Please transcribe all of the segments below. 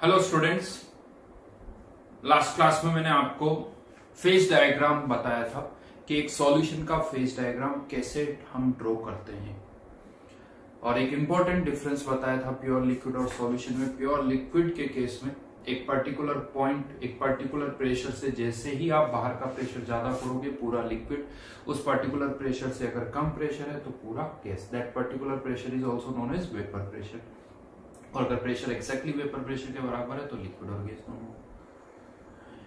Hello students, last class में मैंने आपको फेज डायग्राम बताया था कि एक सॉल्यूशन का फेज डायग्राम कैसे हम ड्रॉ करते हैं और एक इंपॉर्टेंट डिफरेंस बताया था प्योर लिक्विड और सॉल्यूशन में। प्योर लिक्विड के केस में एक पर्टिकुलर पॉइंट, एक पर्टिकुलर प्रेशर से जैसे ही आप बाहर का प्रेशर ज्यादा करोगे पूरा लिक्विड, उस पर्टिकुलर प्रेशर से अगर कम प्रेशर है तो पूरा gas. That particular pressure is also known as vapour pressure. और अगर प्रेशर एक्जैक्टली वेपर प्रेशर के बराबर है तो लिक्विड और गैस दोनों।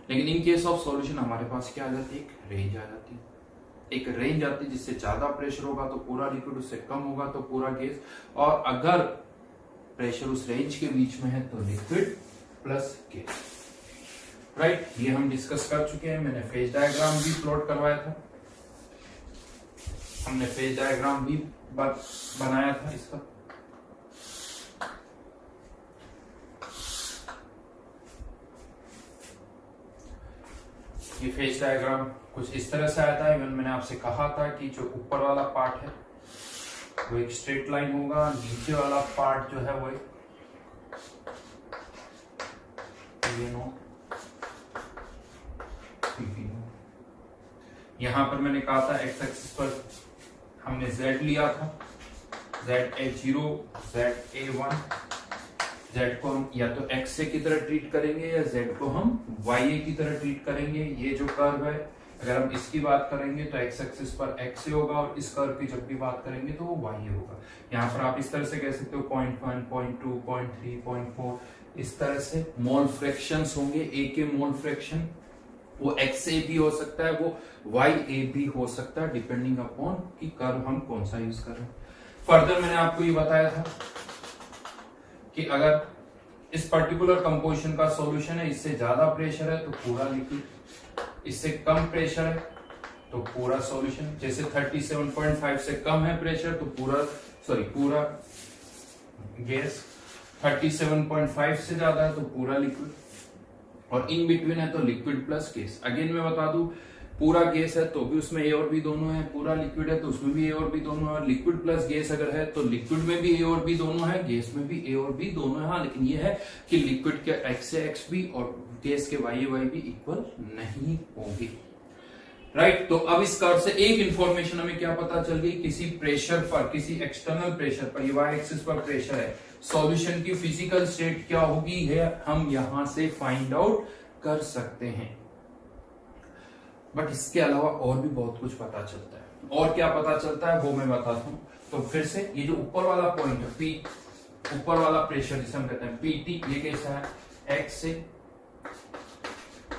लेकिन इन केस ऑफ सॉल्यूशन हमारे पास क्या आ जाती है, एक रेंज आ जाती है। एक रेंज आती है जिससे ज्यादा प्रेशर होगा तो पूरा लिक्विड, उससे कम होगा तो पूरा गैस। और अगर प्रेशर उस रेंज के बीच में है तो लिक्विड प्लस गैस। राइट, ये हम डिस्कस कर चुके हैं। मैंने फेज डायग्राम भी प्लॉट करवाया था, हमने फेज डायग्राम भी बनाया था इसका। ये फेज डायग्राम कुछ इस तरह से आता है। मैंने आपसे कहा था कि जो ऊपर वाला पार्ट है वो एक स्ट्रेट लाइन होगा, नीचे वाला पार्ट जो है वो एक यहां पर मैंने कहा था एक्स एक्सिस पर हमने z लिया था, ZA0, ZA1। z को हम या तो x से की तरह ट्रीट करेंगे या z को हम ya की तरह ट्रीट करेंगे। ये जो कर्व है अगर हम इसकी बात करेंगे तो x एक्सिस पर x होगा और इस कर्व की जब भी बात करेंगे तो वो y होगा। यहाँ पर आप इस तरह से कह सकते हो 0.1, 0.2, 0.3, 0.4 इस तरह से मोल फ्रैक्शंस होंगे। a के मोल फ्रैक्शन वो XA भी हो सकता है, वो YA भी हो सकता है, डिपेंडिंग अपॉन कि कर्व हम कौन सा यूज कर रहे हैं। फर्दर मैंने आपको ये बताया था कि अगर इस पर्टिकुलर कंपोजिशन का सॉल्यूशन है, इससे ज्यादा प्रेशर है तो पूरा लिक्विड, इससे कम प्रेशर है तो पूरा सॉल्यूशन। जैसे 37.5 से कम है प्रेशर तो पूरा गैस, 37.5 से ज्यादा है तो पूरा लिक्विड, और इन बिटवीन है तो लिक्विड प्लस गैस। अगेन मैं बता दूं, पूरा गैस है तो भी उसमें ए और बी दोनों है, पूरा लिक्विड है तो उसमें भी ए और बी दोनों है, लिक्विड प्लस गैस अगर है तो लिक्विड में भी ए और बी दोनों है, गैस में भी ए और बी दोनों है। हाँ, लेकिन ये है कि लिक्विड के एक्स से एक्स भी और गैस के वाई वाई भी इक्वल नहीं होंगे। राइट, तो अब इस कर्व से एक इंफॉर्मेशन हमें क्या पता चल गई, किसी प्रेशर पर, किसी एक्सटर्नल प्रेशर पर, ये वाई एक्सिस पर प्रेशर है, सॉल्यूशन की फिजिकल स्टेट क्या होगी है हम यहां से फाइंड आउट कर सकते हैं। बट इसके अलावा और भी बहुत कुछ पता चलता है। और क्या पता चलता है वो मैं बताता हूं। तो फिर से ये जो ऊपर वाला पॉइंट है P, ऊपर वाला प्रेशर जिसे हम कहते हैं PT, ये कैसा है, x से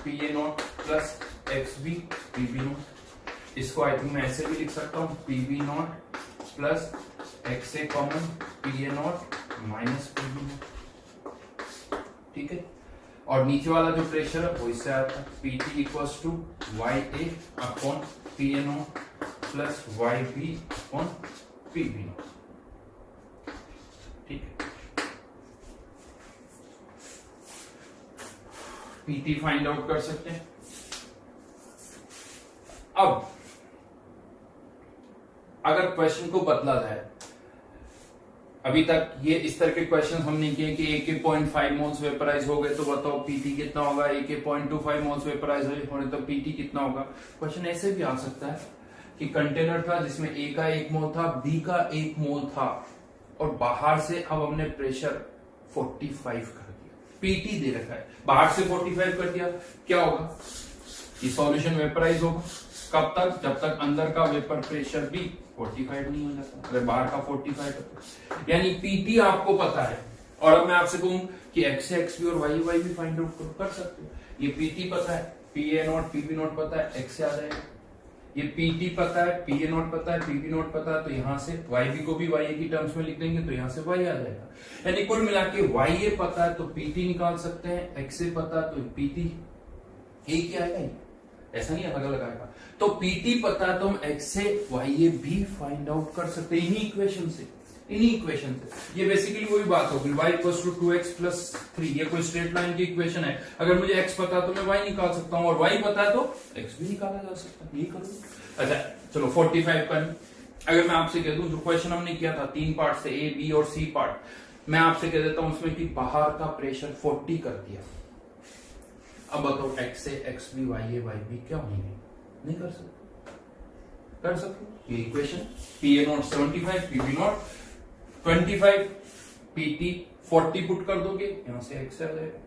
PA0 प्लस XB PB0। इसको आई थिंक मैं ऐसे भी लिख सकता हूं, PB0 plus XA common PA0 minus PB0। ठीक है, और नीचे वाला जो प्रेशर है वो इससे आता है PT equals to YA upon PA0 plus YB upon PB0। ठीक है, PT फाइंड आउट कर सकते हैं। अब अगर क्वेश्चन को बदला जाए, अभी तक ये इस तरह के क्वेश्चन हमने किए कि A के 0.5 मोल्स वेपराइज हो गए तो बताओ PT कितना होगा, A के 0.25 मोल्स वेपराइज होने तो PT कितना होगा। क्वेश्चन ऐसे भी आ सकता है कि कंटेनर था जिसमें A का 1 मोल था, B का 1 मोल था और बाहर से अब हमने प्रेशर 45 कर दिया, PT दे रखा है, बाहर से 45 कर दिया, क्या होगा, ये सॉल्यूशन वेपराइज होगा। कब तक, जब तक अंदर का वेपर प्रेशर भी 45 नहीं हो जाता, अगर बाहर का 45 है। यानी PT आपको पता है, और अब मैं आपसे कहूं कि x से x भी और y y भी फाइंड आउट कर सकते हो। ये PT पता है, PA0 PB0 पता है, x से आ जाएगा। ये PT पता है, PA0 पता है, PB0 पता है, तो यहां से YB को भी YA की टर्म्स में लिख देंगे तो यहां से y आ जाएगा। यानी कुल मिला के YA पता है तो PT निकाल सकते हैं, x से पता है तो PT एक ही आएगा, ऐसा नहीं अलग अलग आएगा। तो PT पता है तो हम x से YA भी फाइंड आउट कर सकते हैं इन्हीं इक्वेशन से। ये बेसिकली वही बात होगी, y equals to 2x plus 3। ये कोई स्ट्रेट लाइन की इक्वेशन है, अगर मुझे x पता है तो मैं y निकाल सकता हूं, और y पता है तो x भी निकाला जा सकता है। ये करो। अच्छा चलो 45 का अगर मैं आपसे कह दूं, जो क्वेश्चन हमने किया था 3 पार्ट से, A, B और C पार्ट, मैं आपसे कह देता हूं उसमें कि बाहर का प्रेशर 40 कर दिया, अब बताओ x A x B y A y B क्या होंगे? नहीं कर सकते, कर सकते ये equation P A naught 75 P B naught 25 PT 40 put कर दोगे यहां से x आ जाएगा,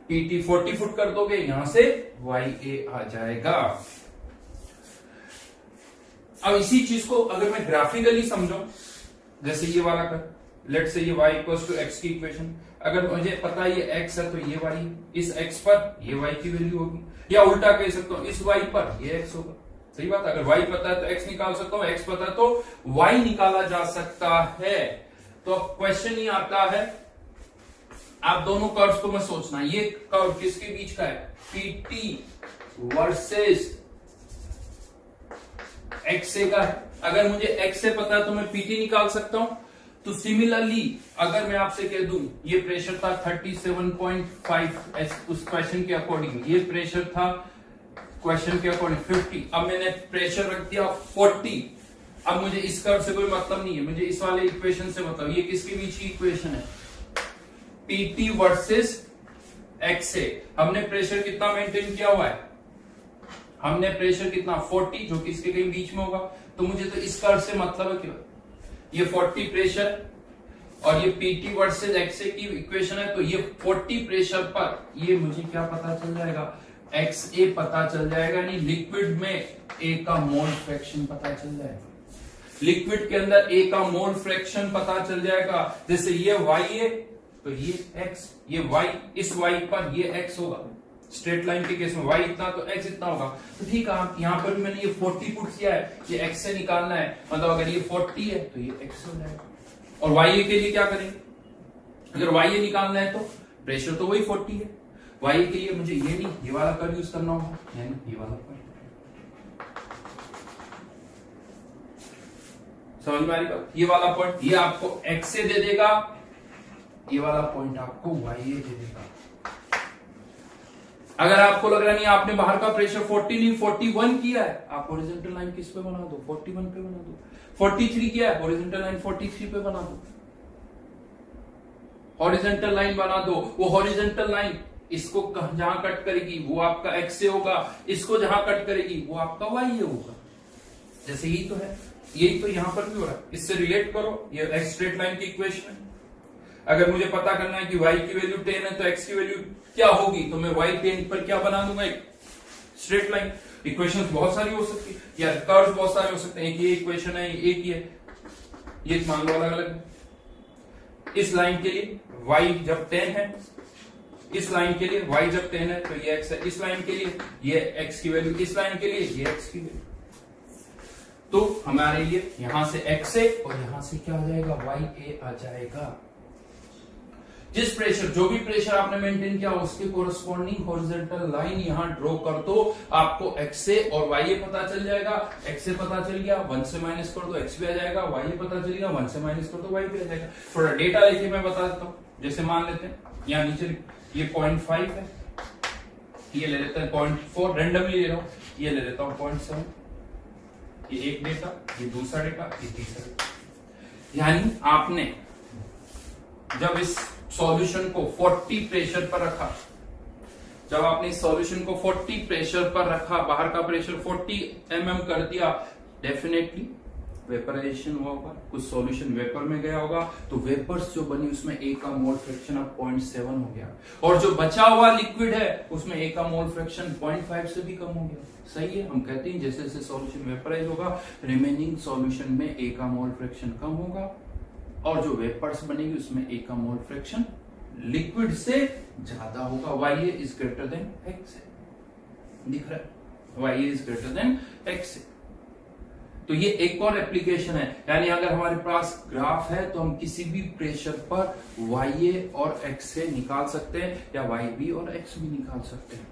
पीटी 40 फुट कर दोगे यहां से y ए आ जाएगा। अब इसी चीज को अगर मैं ग्राफिकली समझूं, जैसे ये वाला कर, लेट से ये y इक्वल्स टू x की इक्वेशन, अगर मुझे पता है ये x है तो ये y, इस x पर ये y की वैल्यू होगी, या उल्टा कह सकता हूं इस y पर ये x होगा। सही बात, अगर y पता है तो x निकाल सकता हूं, x पता है तो y निकाला जा सकता है। तो क्वेश्चन ही आता है, आप दोनों कर्व्स को मैं सोचना, ये कर्व किसके बीच का है? PT वर्सेस XA का है। अगर मुझे XA पता है तो मैं PT निकाल सकता हूं। तो सिमिलरली अगर मैं आपसे कह दूं ये प्रेशर था 37.5 उस क्वेश्चन के अकॉर्डिंग, ये प्रेशर था क्वेश्चन के अकॉर्डिंग 50, अब मैंने प्रेशर रख दिया 40। अब मुझे इस कर्व से कोई मतलब नहीं है, मुझे इस वाले इक्वेशन से मतलब, ये किसके बीच की इक्वेशन है? PT versus XA। हमने प्रेशर कितना मेंटेन किया हुआ है? हमने प्रेशर कितना 40, जो कि इसके कहीं बीच में होगा। तो मुझे तो इस कर्व से मतलब है क्या? ये 40 प्रेशर और ये PT वर्सेस XA की इक्वेशन है, तो ये 40 प्रेशर पर ये मुझे क्या पता चल जाएगा? XA पता चल जाएगा, नहीं लिक्विड में A का मोल फ्रैक्शन पता चल जाएगा, लिक्विड के अंदर A का मोल फ्रैक्शन पता चल जाएगा। जैसे ये Y है तो ये x, ये y, इस y पर ये x होगा, स्ट्रेट लाइन के केस में y इतना तो x इतना होगा। तो ठीक है, यहां पर भी मैंने ये 40 पुट किया है, ये x से निकालना है, मतलब अगर ये 40 है तो ये x हो जाएगा। और y के लिए क्या करेंगे? अगर y निकालना है तो प्रेशर तो वही 40 है, y के लिए मुझे ये नहीं ये वाला कर्व यूज करना होगा, यानी ये वाला कर्व। समझ में आ रही बात? ये वाला पॉइंट ये आपको x से दे देगा, ये वाला पॉइंट आपको y ए दे देगा। अगर आपको लग रहा नहीं आपने बाहर का प्रेशर 40 नहीं 41 किया है, आप हॉरिजॉन्टल लाइन किस पे बना दो? 41 पे बना दो। 43 किया है, हॉरिजॉन्टल लाइन 43 पे बना दो, हॉरिजॉन्टल लाइन बना दो। वो हॉरिजॉन्टल लाइन इसको जहां कट करेगी वो आपका x से होगा, इसको जहां कट करेगी वो आपका y ए होगा। जैसे यही तो है, यही तो यहां पर भी हो रहा है, इससे रिलेट करो, ये x स्ट्रेट लाइन की इक्वेशन है। अगर मुझे पता करना है कि y की वैल्यू 10 है तो x की वैल्यू क्या होगी, तो मैं y 10 पर क्या बना दूंगा? एक स्ट्रेट लाइन। इक्वेशंस बहुत सारी हो सकती है, या कर्व्स बहुत सारे हो सकते हैं। एक ये इक्वेशन है, एक ही है, ये मान लो अलग अलग। इस लाइन के लिए y जब 10 है, इस लाइन के लिए y जब 10 है तो ये x है, इस लाइन के लिए ये x की वैल्यू, इस लाइन के लिए ये x की वैल्यू। तो हमारे लिए यहां से x है और यहां से क्या आ जाएगा? y ए आ जाएगा। जिस प्रेशर, जो भी प्रेशर आपने मेंटेन किया उसके कोरस्पॉन्डिंग हॉरिजॉन्टल लाइन यहां ड्रॉ कर दो, आपको XA और YA पता चल जाएगा। XA पता चल गया, 1 से माइनस कर दो x भी आ जाएगा, YA पता चल गया, 1 से माइनस कर दो y भी आ जाएगा। थोड़ा डेटा लेके मैं बता देता हूं। जैसे मान लेते हैं यहां नीचे ये 0.5 है, ये ले लेते हैं 0.4, रेंडमली ले रहा हूं, ये ले लेता हूं 0.7, ये एक डेटा, ये दूसरा डेटा, ये तीसरा डेटा। यानी आपने जब इस सॉल्यूशन को 40 प्रेशर पर रखा, जब आपने इस सॉल्यूशन को 40 प्रेशर पर रखा, बाहर का प्रेशर 40 mm कर दिया, डेफिनेटली वेपराइजेशन हुआ होगा, कुछ सॉल्यूशन वेपर में गया होगा, तो वेपर्स जो बनी उसमें A का मोल फ्रैक्शन अब 0.7 हो गया, और जो बचा हुआ लिक्विड है उसमें A का मोल फ्रैक्शन 0.5 से भी कम हो गया। सही है, हम कहते हैं जैसे जैसे सॉल्यूशन वेपराइज होगा, रिमेनिंग सॉल्यूशन में A का मोल फ्रैक्शन कम होगा, और जो वेपर्स बनेगी उसमें A का मोल फ्रैक्शन लिक्विड से ज्यादा होगा। YA is greater than XA, दिख रहा है? YA is greater than XA। तो ये एक और एप्लीकेशन है, यानी अगर हमारे पास ग्राफ है तो हम किसी भी प्रेशर पर YA और XA निकाल सकते हैं, या YB और XB निकाल सकते हैं।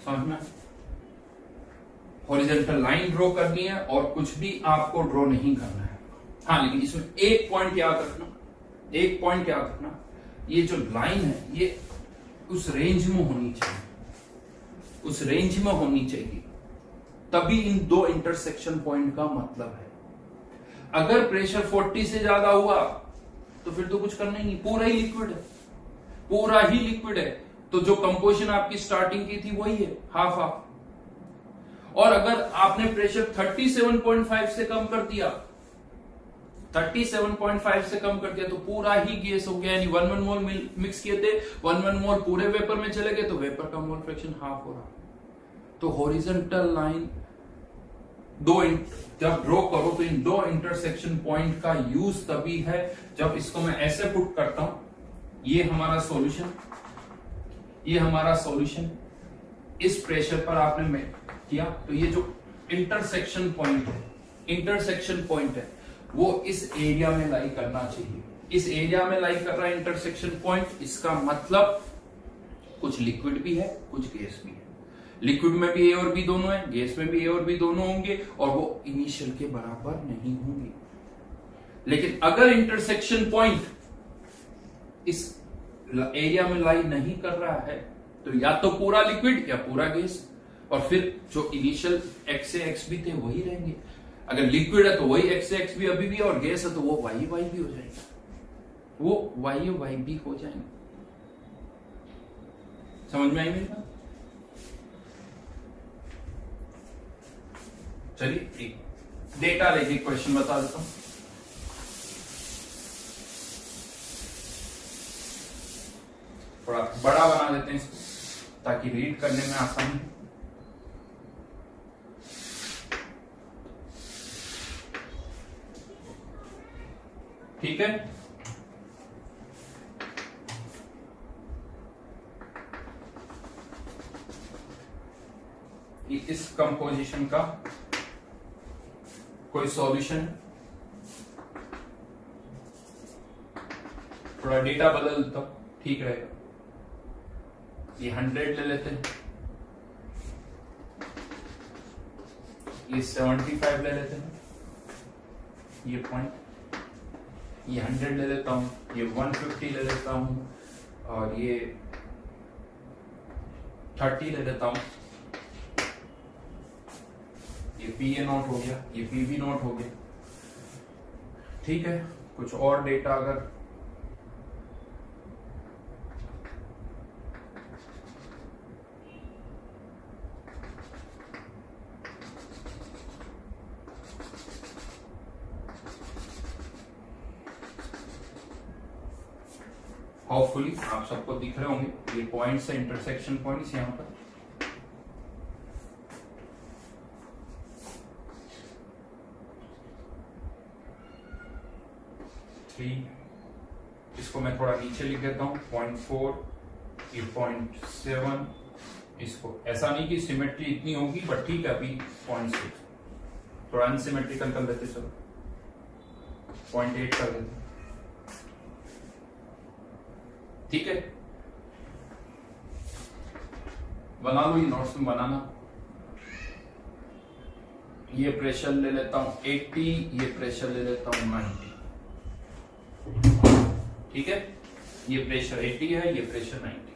समझना? हॉरिजॉन्टल लाइन ड्रॉ करनी है और कुछ भी आपको ड्रॉ नहीं करना है। हाँ, लेकिन इसमें एक पॉइंट याद रखना, एक पॉइंट याद रखना, ये जो लाइन है ये उस रेंज में होनी चाहिए, उस रेंज में होनी चाहिए, तभी इन दो इंटरसेक्शन पॉइंट का मतलब है। अगर प्रेशर 40 से ज्यादा हुआ तो फिर तो कुछ करना ही नहीं, पूरा ही लिक्विड है, पूरा ही लिक्विड है। तो जो कंपोजिशन आपकी स्टार्टिंग की थी वही है, हाफ हाफ। और अगर आपने प्रेशर 37.5 से कम कर दिया, 37.5 से कम कर दिया तो पूरा ही गैस हो गया, यानी 1 मोल मिक्स किए थे, 1 मोल पूरे वेपर में चले गए, तो वेपर का मोल फ्रैक्शन हाफ हो रहा। तो हॉरिजॉन्टल लाइन जब ड्रॉ करो तो इन दो इंटरसेक्शन पॉइंट का यूज तभी है जब इसको मैं ऐसे पुट करता हूं, ये हमारा सॉल्यूशन, ये हमारा सॉल्यूशन, इस प्रेशर पर आपने किया, तो ये जो इंटरसेक्शन पॉइंट है वो इस एरिया में लाई करना चाहिए। इस एरिया में लाई कर रहा है इंटरसेक्शन पॉइंट, इसका मतलब कुछ लिक्विड भी है, कुछ गैस भी है। लिक्विड में भी ए और बी दोनों है, गैस में भी ए और बी दोनों होंगे, और वो इनिशियल के बराबर नहीं होंगे। लेकिन अगर इंटरसेक्शन पॉइंट इस एरिया में लाई नहीं कर रहा है तो या तो पूरा लिक्विड या पूरा गैस, और फिर जो इनिशियल एक्स से एक्स भी थे वही रहेंगे। अगर लिक्विड है तो वही एक्स से एक्स भी अभी भी, और गैस है तो वो वाई वाई भी हो जाएगा, वो वाई वाई भी हो जाएंगे। समझ में आई मेरी बात? चलिए एक डेटा लेके क्वेश्चन बता देता हूं। थोड़ा बड़ा बना देते हैं इसको ताकि रीड करने में आसानी हो। ठीक है, इस कंपोजिशन का कोई सॉल्यूशन, थोड़ा डेटा बदल देता हूं, ठीक रहेगा। ये 100 ले लेते हैं, ये 75 ले लेते हैं, ये पॉइंट, ये 100 ले लेता हूं, ये 150 ले लेता हूं, और ये 30 ले लेता हूं। ये पी ए नोट हो गया, ये पी बी नोट हो गया। ठीक है, कुछ और डेटा अगर होपफुली आप सबको दिख रहे होंगे ये पॉइंट्स है, इंटरसेक्शन पॉइंट्स यहां पर। इसको मैं थोड़ा नीचे लिख देता हूं, 0.4, ये 0.7, इसको ऐसा नहीं कि सिमेट्री इतनी होगी, बट ठीक है, अभी 0.6 थोड़ा अनसिमेट्रिकल कर देते, चलो 0.8 कर देते। ठीक है, बना लो, ये नोट्स में बनाना। ये प्रेशर ले लेता हूं 80, ये प्रेशर ले लेता हूं 90। ठीक है, ये प्रेशर 80 है, ये प्रेशर 90।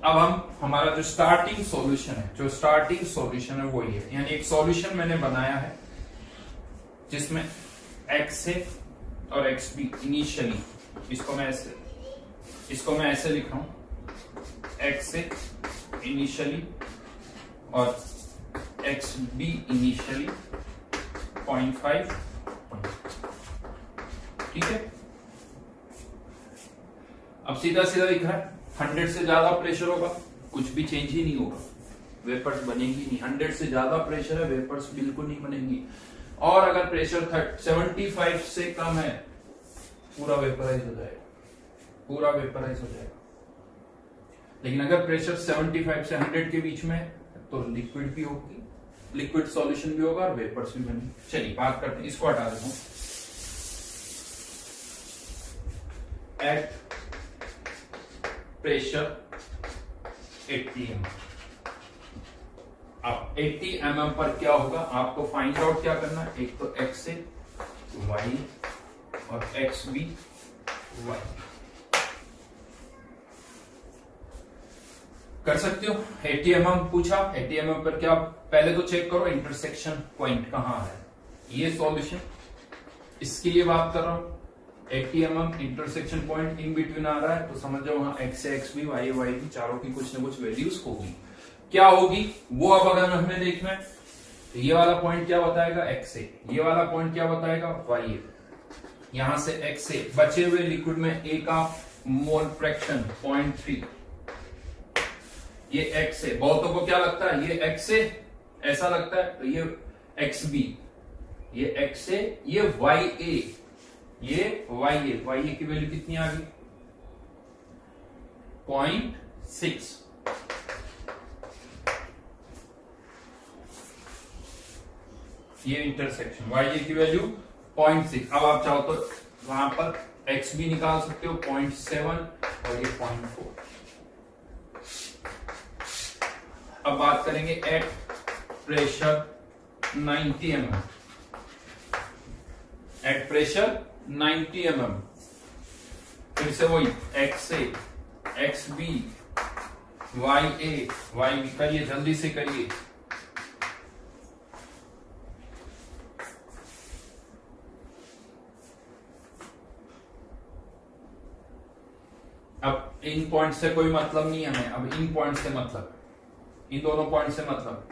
अब हमारा जो स्टार्टिंग सॉल्यूशन है वो ये, यानी एक सॉल्यूशन मैंने बनाया है जिसमें एक्स है और एक्स बी इनिशियली, इसको मैं ऐसे लिख रहा हूं, एक्स है इनिशियली और एक्स बी इनिशियली 0.5। ठीक है, अब सीधा सीधा लिख रहा है, 100 से ज्यादा प्रेशर होगा कुछ भी चेंज ही नहीं होगा, वेपर्स बनेंगी नहीं। 100 से ज्यादा प्रेशर है, वेपर्स बिल्कुल नहीं बनेंगी। और अगर प्रेशर 75 से कम है, पूरा वेपराइज हो जाएगा, पूरा वेपराइज हो जाएगा। लेकिन अगर प्रेशर 75 से 100 के बीच में है तो लिक्विड भी होगी, लिक्विड सॉल्यूशन भी होगा और वेपर्स भी बनेंगे। चलिए बात करते हैं, इसको हटा देता हूं। एट प्रेशर 80 mm, अब 80 mm पर क्या होगा आपको फाइंड आउट क्या करना है, एक तो एक्स ए वाई और एक्स बी वाई। कर सकते हो। 80 mm पूछा, 80 mm पर क्या पहले तो चेक करो इंटरसेक्शन पॉइंट कहाँ है, ये सॉल्यूशन इसके लिए बात कर रहा हूं। 80 mm intersection point in between आ रहा है तो समझ जाओ वहां एक्स से एक्स भी वाई वाई भी चारों की कुछ ना कुछ वैल्यूज होगी। क्या होगी वो अब अगर हमें देखना है तो ये वाला पॉइंट क्या बताएगा एक्स ए, ये वाला पॉइंट क्या बताएगा वाई ए। यहां से एक्स से बचे हुए लिक्विड में ए का मोल फ्रैक्शन 0.3, ये एक्स ए, बहुतों को क्या लगता है ये एक्स ए ऐसा लगता है तो ये एक्स बी, ये एक्स ए, ये वाई ए, ये वाई ए, वाई ए की वैल्यू कितनी आ गई 0.6। ये इंटरसेक्शन वाई ए की वैल्यू 0.6। अब आप चाहो तो वहां पर एक्स भी निकाल सकते हो 0.7 और ये 0.4। अब बात करेंगे at pressure 90 mm, at pressure 90 mm, फिर से वही एक्स ए, एक्स बी, वाई ए, वाई बी, करिए जल्दी से करिए। अब इन पॉइंट से कोई मतलब नहीं है हमें, अब इन पॉइंट से मतलब, इन दोनों पॉइंट से मतलब,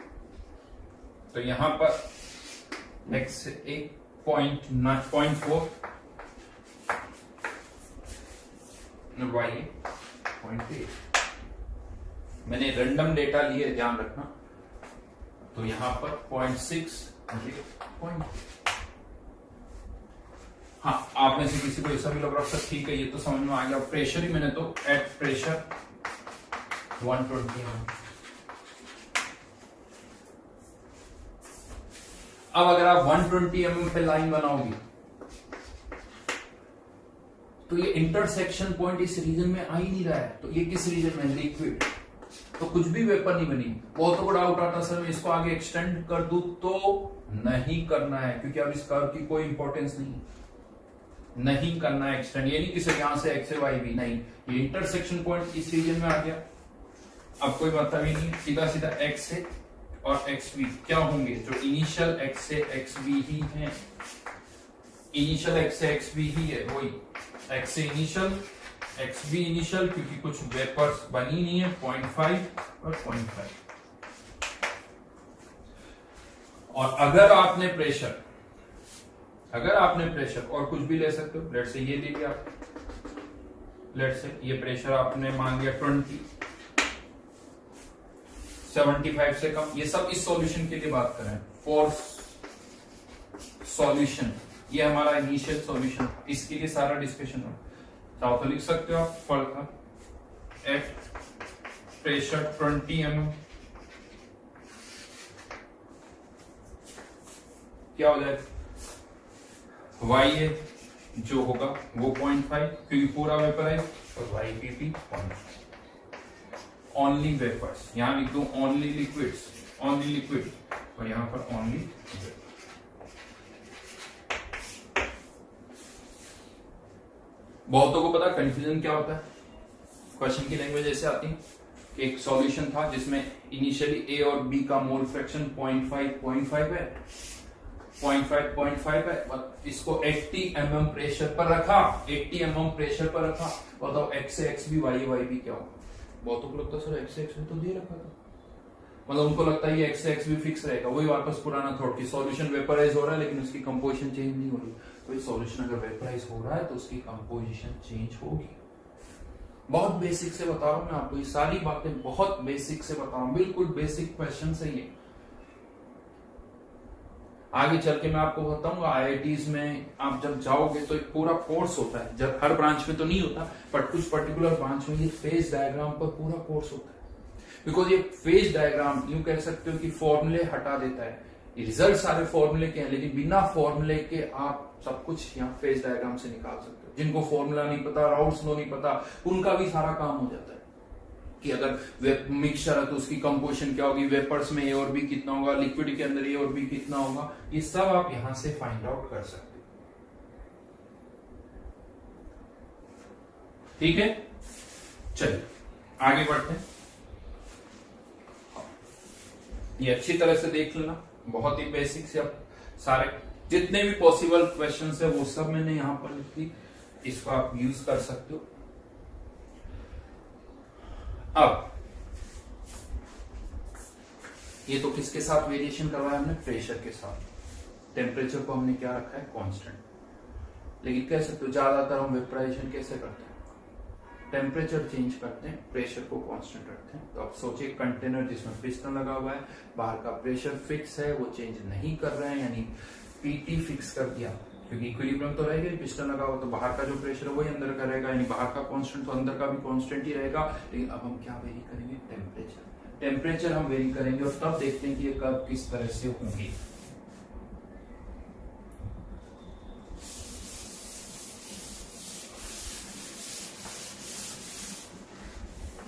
तो यहां पर एक्स ए 0.4, वाई 0.8। मैंने रैंडम डेटा लिए, ध्यान रखना। तो यहां पर 0.6, 0.8। हाँ, आप में से किसी को ऐसा भी लग रहा है ठीक है ये तो समझ में आ गया। प्रेशर ही मैंने तो एट प्रेशर 120 mm। अब अगर आप 120 mm पे लाइन बनाओगे तो ये इंटरसेक्शन पॉइंट इस रीजन में आ ही नहीं रहा है, तो ये किस रीजन में लिक्विड, तो कुछ भी वेपर नहीं बनी। बहुतों को डाउट आता सर मैं इसको आगे एक्सटेंड कर दूं, तो नहीं करना है क्योंकि अब इस कर्व की कोई इंपॉर्टेंस नहीं करना है एक्सटेंड। ये नहीं कि सर यहां से एक्स वाई भी नहीं, ये इंटरसेक्शन पॉइंट इस रीजन में आ गया, अब कोई मतलब ही नहीं, सीधा सीधा एक्स से और एक्स बी क्या होंगे, जो इनिशियल एक्स से एक्स बी ही है, इनिशियल एक्स से एक्स बी ही है, वही एक्स से इनिशियल एक्स बी इनिशियल, क्योंकि कुछ वेपर्स बनी नहीं है 0.5 और 0.5। और अगर आपने प्रेशर और कुछ भी ले सकते हो, लेट से ये ले लिया, लेट से ये प्रेशर आपने मान लिया 20, 75 से कम, ये सब इस सॉल्यूशन के लिए बात कर रहे हैं। फॉर सॉल्यूशन ये हमारा इनिशियल सॉल्यूशन, इसके लिए सारा डिस्कशन हो, चाहो तो लिख सकते हो आप फॉर एट प्रेशर 20 mm क्या हो जाएगा, वाई ए जो होगा वो 0.5 क्योंकि पूरा वेपराइज, और Y P P 0.5। Only vapours, यहां लिख दो ओनली लिक्विड्स, ओनली लिक्विड, और यहां पर ओनली वेपर। बहुतों को पता कंफ्यूजन क्या होता है, क्वेश्चन की लैंग्वेज ऐसे आती है कि एक सॉल्यूशन था जिसमें इनिशियली ए और बी का मोल फ्रैक्शन 0.5 है, 0.5 है, और इसको 80 mm प्रेशर पर रखा, 80 mm प्रेशर पर रखा, बताओ एक्स से X B Y Y B क्या होगा। बहुतों को लगता है सर एक्स से एक्स बी तो दे रखा था, मतलब उनको लगता है ये एक्स से एक्स बी फिक्स रहेगा, वही वापस पुराना थॉट की सॉल्यूशन वेपराइज हो रहा है लेकिन उसकी कंपोजिशन चेंज नहीं हो रही। कोई सॉल्यूशन अगर वेपराइज हो रहा है तो उसकी कंपोजिशन चेंज होगी। बहुत बेसिक से बता रहा हूं मैं आपको, ये सारी बातें बहुत बेसिक से बता रहा हूं, बिल्कुल बेसिक क्वेश्चन है ये। आगे चल के मैं आपको बताऊंगा आईआईटीज में आप जब जाओगे तो एक पूरा कोर्स होता है, जब हर ब्रांच में तो नहीं होता बट कुछ पर्टिकुलर ब्रांच में ये फेज डायग्राम पर पूरा कोर्स होता है। बिकॉज ये फेज डायग्राम यूं कह सकते हो कि फॉर्मूले हटा देता है, रिजल्ट सारे फॉर्मूले के हैं लेकिन बिना फॉर्मूले के आप सब कुछ यहाँ फेज डायग्राम से निकाल सकते हो। जिनको फॉर्मूला नहीं पता, राउंड्स लो नहीं पता, उनका भी सारा काम हो जाता है कि अगर मिक्सचर है तो उसकी कंपोजिशन क्या होगी, वेपर्स में ए और बी कितना होगा, लिक्विड के अंदर ए और बी कितना होगा, ये सब आप यहां से फाइंड आउट कर सकते हो। ठीक है, चलिए आगे बढ़ते हैं। ये अच्छी तरह से देख लेना, बहुत ही बेसिक से आप सारे जितने भी पॉसिबल क्वेश्चंस है वो सब मैंने यहां पर लिख दी, इसको आप यूज कर सकते हो। अब ये तो किसके साथ वेरिएशन करवाया हमने, प्रेशर के साथ। टेम्परेचर को हमने क्या रखा है, कांस्टेंट। लेकिन कह सकते हो ज्यादातर हम वेपराइजेशन कैसे करते हैं, टेम्परेचर चेंज करते हैं, प्रेशर को कांस्टेंट रखते हैं। तो आप सोचिए कंटेनर जिसमें पिस्टन लगा हुआ है, बाहर का प्रेशर फिक्स है, वो चेंज नहीं कर रहे हैं, यानी पीटी फिक्स कर दिया, क्योंकि इक्विलिब्रियम तो रहेगा, पिस्टन लगा हुआ तो बाहर का जो प्रेशर है वही अंदर का रहेगा, यानी बाहर का कांस्टेंट तो अंदर का भी कांस्टेंट ही रहेगा। लेकिन अब हम क्या वेरी करेंगे, टेम्परेचर हम वेरी करेंगे, और तब देखते हैं कि ये कर्व किस तरह से होंगे।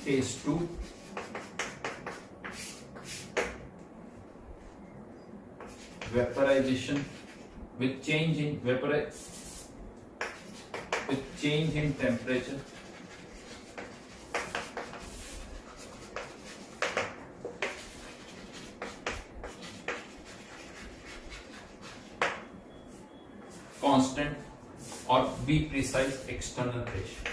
Case 2, vaporisation with change in temperature, constant or be precise external pressure।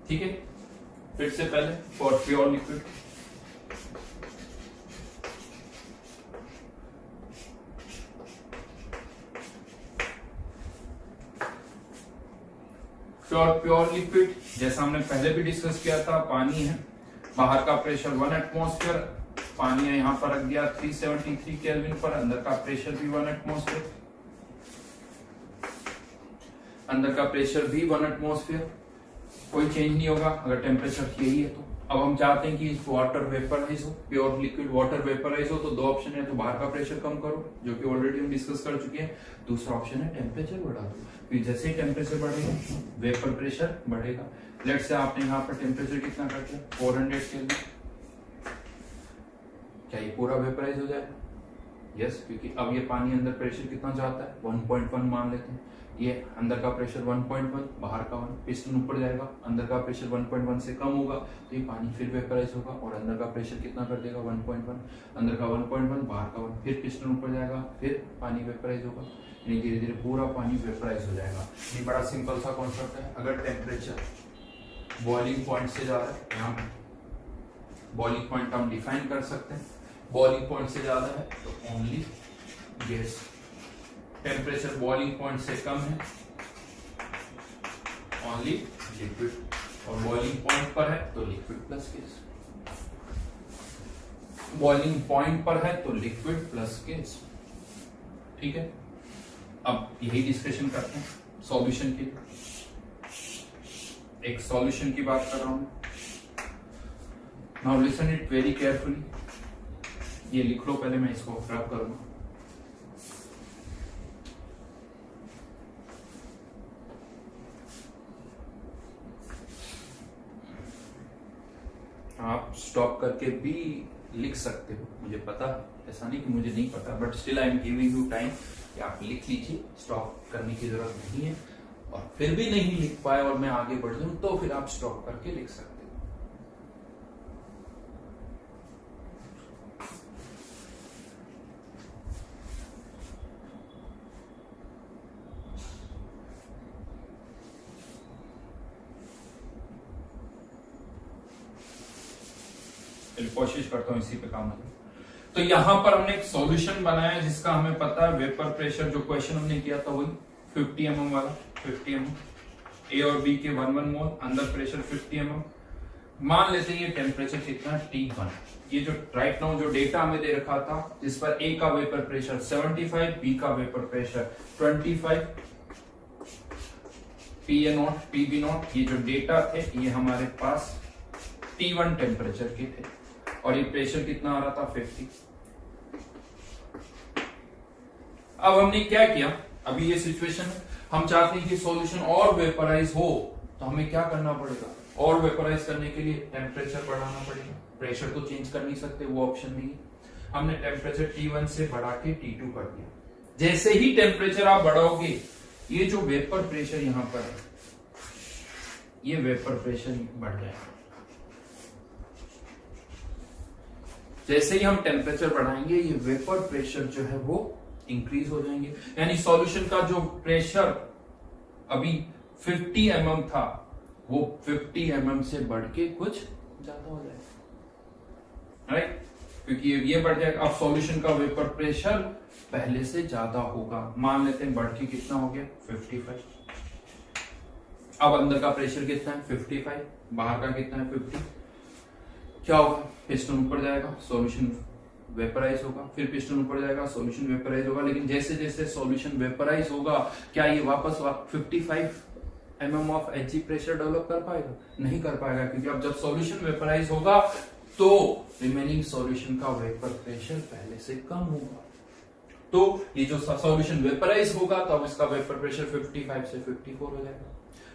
ठीक है, फिर से पहले for pure liquid, pure liquid जैसा हमने पहले भी डिस्कस किया था, पानी है, बाहर का प्रेशर 1 एटमॉस्फेयर, पानी है यहां पर रख दिया 373 केल्विन पर, अंदर का प्रेशर भी 1 एटमॉस्फेयर, अंदर का प्रेशर भी 1 एटमॉस्फेयर, कोई चेंज नहीं होगा अगर टेम्परेचर यही है तो। अब हम चाहते हैं कि वाटर वेपराइज हो, प्योर लिक्विड वाटर वेपराइज हो, तो दो ऑप्शन है, तो बाहर का प्रेशर कम करो, जो कि ऑलरेडी हम डिस्कस कर चुके हैं, दूसरा ऑप्शन है टेम्परेचर बढ़ा दो, फिर जैसे ही टेम्परेचर बढ़ेगा वेपर प्रेशर बढ़ेगा। लेट से आपने यहाँ पर टेम्परेचर कितना कर दिया, 400 केल्विन, क्या ये पूरा वेपराइज हो जाएगा? यस, क्योंकि अब ये पानी अंदर प्रेशर कितना जाता है, 1.1 मान लेते हैं, ये अंदर का प्रेशर 1.1, बाहर का 1, पिस्टन ऊपर जाएगा, अंदर का प्रेशर 1.1 से कम होगा तो ये पानी फिर वेपराइज होगा, और अंदर का प्रेशर कितना कर देगा, 1.1, अंदर का 1.1, बाहर का 1, फिर पिस्टन ऊपर जाएगा, फिर पानी वेपराइज होगा, यानी धीरे धीरे पूरा पानी वेपराइज हो जाएगा। ये बड़ा सिंपल सा कॉन्सेप्ट है। अगर टेम्परेचर बॉइलिंग पॉइंट से ज्यादा है, यहाँ बॉइलिंग पॉइंट हम डिफाइन कर सकते हैं, बॉइलिंग पॉइंट से ज्यादा है तो only gas, temperature boiling point से कम है ओनली लिक्विड, और बॉइलिंग पॉइंट पर है तो liquid plus gas, boiling point पर है तो लिक्विड प्लस गैस। ठीक है, अब यही डिस्कशन करते हैं सॉल्यूशन की, एक सॉल्यूशन की बात कर रहा हूं। Now listen it very carefully, ये लिख लो पहले, मैं इसको रब करूंगा। आप स्टॉप करके भी लिख सकते हो, मुझे पता, ऐसा नहीं कि मुझे नहीं पता, but still I am giving you time कि आप लिख लीजिए, स्टॉप करने की जरूरत नहीं है। और फिर भी नहीं लिख पाए और मैं आगे बढ़ जाऊं तो फिर आप स्टॉप करके लिख सकते हो। कोशिश करता हूं इसी पे काम करूं। तो यहां पर हमने एक सॉल्यूशन बनाया जिसका हमें पता है वेपर प्रेशर, जो क्वेश्चन हमने किया था वही 50 mm वाला, 50 mm, ए और बी के 1 मोल, अंदर प्रेशर 50 mm, मान लेते हैं ये टेम्परेचर कितना T1। ये जो राइट नाउ जो डेटा हमें दे रखा था, जिस पर ए का वेपर प्रेशर 75, बी का वेपर प्रेशर 25, PA0, PB0, ये जो डेटा थे ये हमारे पास T1 टेम्परेचर के थे, और ये प्रेशर कितना आ रहा था 50। अब हमने क्या किया, अभी ये सिचुएशन है, हम चाहते हैं कि सॉल्यूशन और वेपराइज हो, तो हमें क्या करना पड़ेगा, और वेपराइज करने के लिए टेम्परेचर बढ़ाना पड़ेगा। प्रेशर तो चेंज कर नहीं सकते, वो ऑप्शन नहीं है। हमने टेम्परेचर T1 से बढ़ा के T2 कर दिया। जैसे ही टेम्परेचर आप बढ़ाओगे, ये जो वेपर प्रेशर यहां पर है, ये वेपर प्रेशर बढ़ जाएगा। जैसे ही हम टेम्परेचर बढ़ाएंगे, ये वेपर प्रेशर जो है वो इंक्रीज हो जाएंगे। यानी सॉल्यूशन का जो प्रेशर अभी 50 mm था, वो 50 mm से बढ़ के कुछ ज्यादा हो जाएगा, राइट? क्योंकि ये बढ़ जाएगा। अब सॉल्यूशन का वेपर प्रेशर पहले से ज्यादा होगा। मान लेते हैं बढ़ के कितना हो गया, 55। अब अंदर का प्रेशर कितना है, 55, बाहर का कितना है, 50। क्या होगा, पिस्टन ऊपर जाएगा, सॉल्यूशन वेपराइज होगा, फिर पिस्टन ऊपर जाएगा, सॉल्यूशन वेपराइज होगा। लेकिन जैसे जैसे सॉल्यूशन वेपराइज होगा, क्या ये वापस 55 mm of Hg pressure develop कर पाएगा? नहीं कर पाएगा, क्योंकि अब जब सॉल्यूशन वेपराइज होगा तो रिमेनिंग सॉल्यूशन का वेपर प्रेशर पहले से कम होगा। तो ये जो सॉल्यूशन वेपराइज होगा, तो अब इसका वेपर प्रेशर 55 से 54 हो जाएगा,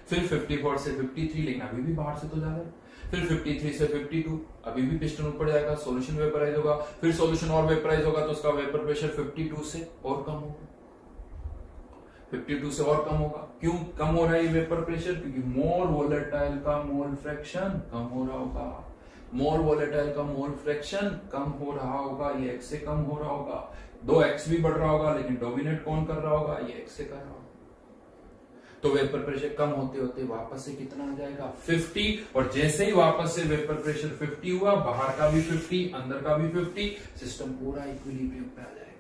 फिर 54 से 53, लेकिन अभी भी बाहर से तो ज्यादा है, फिर 53 से 52, अभी भी पिस्टन ऊपर जाएगा, सॉल्यूशन वेपराइज होगा, फिर सॉल्यूशन और वेपराइज होगा, तो उसका वेपर प्रेशर 52 से और कम होगा, 52 से और कम होगा। क्यों कम हो रहा है ये वेपर प्रेशर? क्योंकि मोर वोलेटाइल का मोल फ्रैक्शन कम हो रहा होगा, मोर वोलेटाइल का मोल फ्रैक्शन कम हो रहा होगा, ये x से कम हो रहा होगा। 2x भी बढ़ रहा होगा, लेकिन डोमिनेट कौन कर रहा होगा, ये x से कर रहा होगा। तो वेपर प्रेशर कम होते होते वापस से कितना आ जाएगा, 50। और जैसे ही वापस से वेपर प्रेशर 50 हुआ, बाहर का भी 50, अंदर का भी 50, सिस्टम पूरा इक्विलिब्रियम पे आ जाएगा,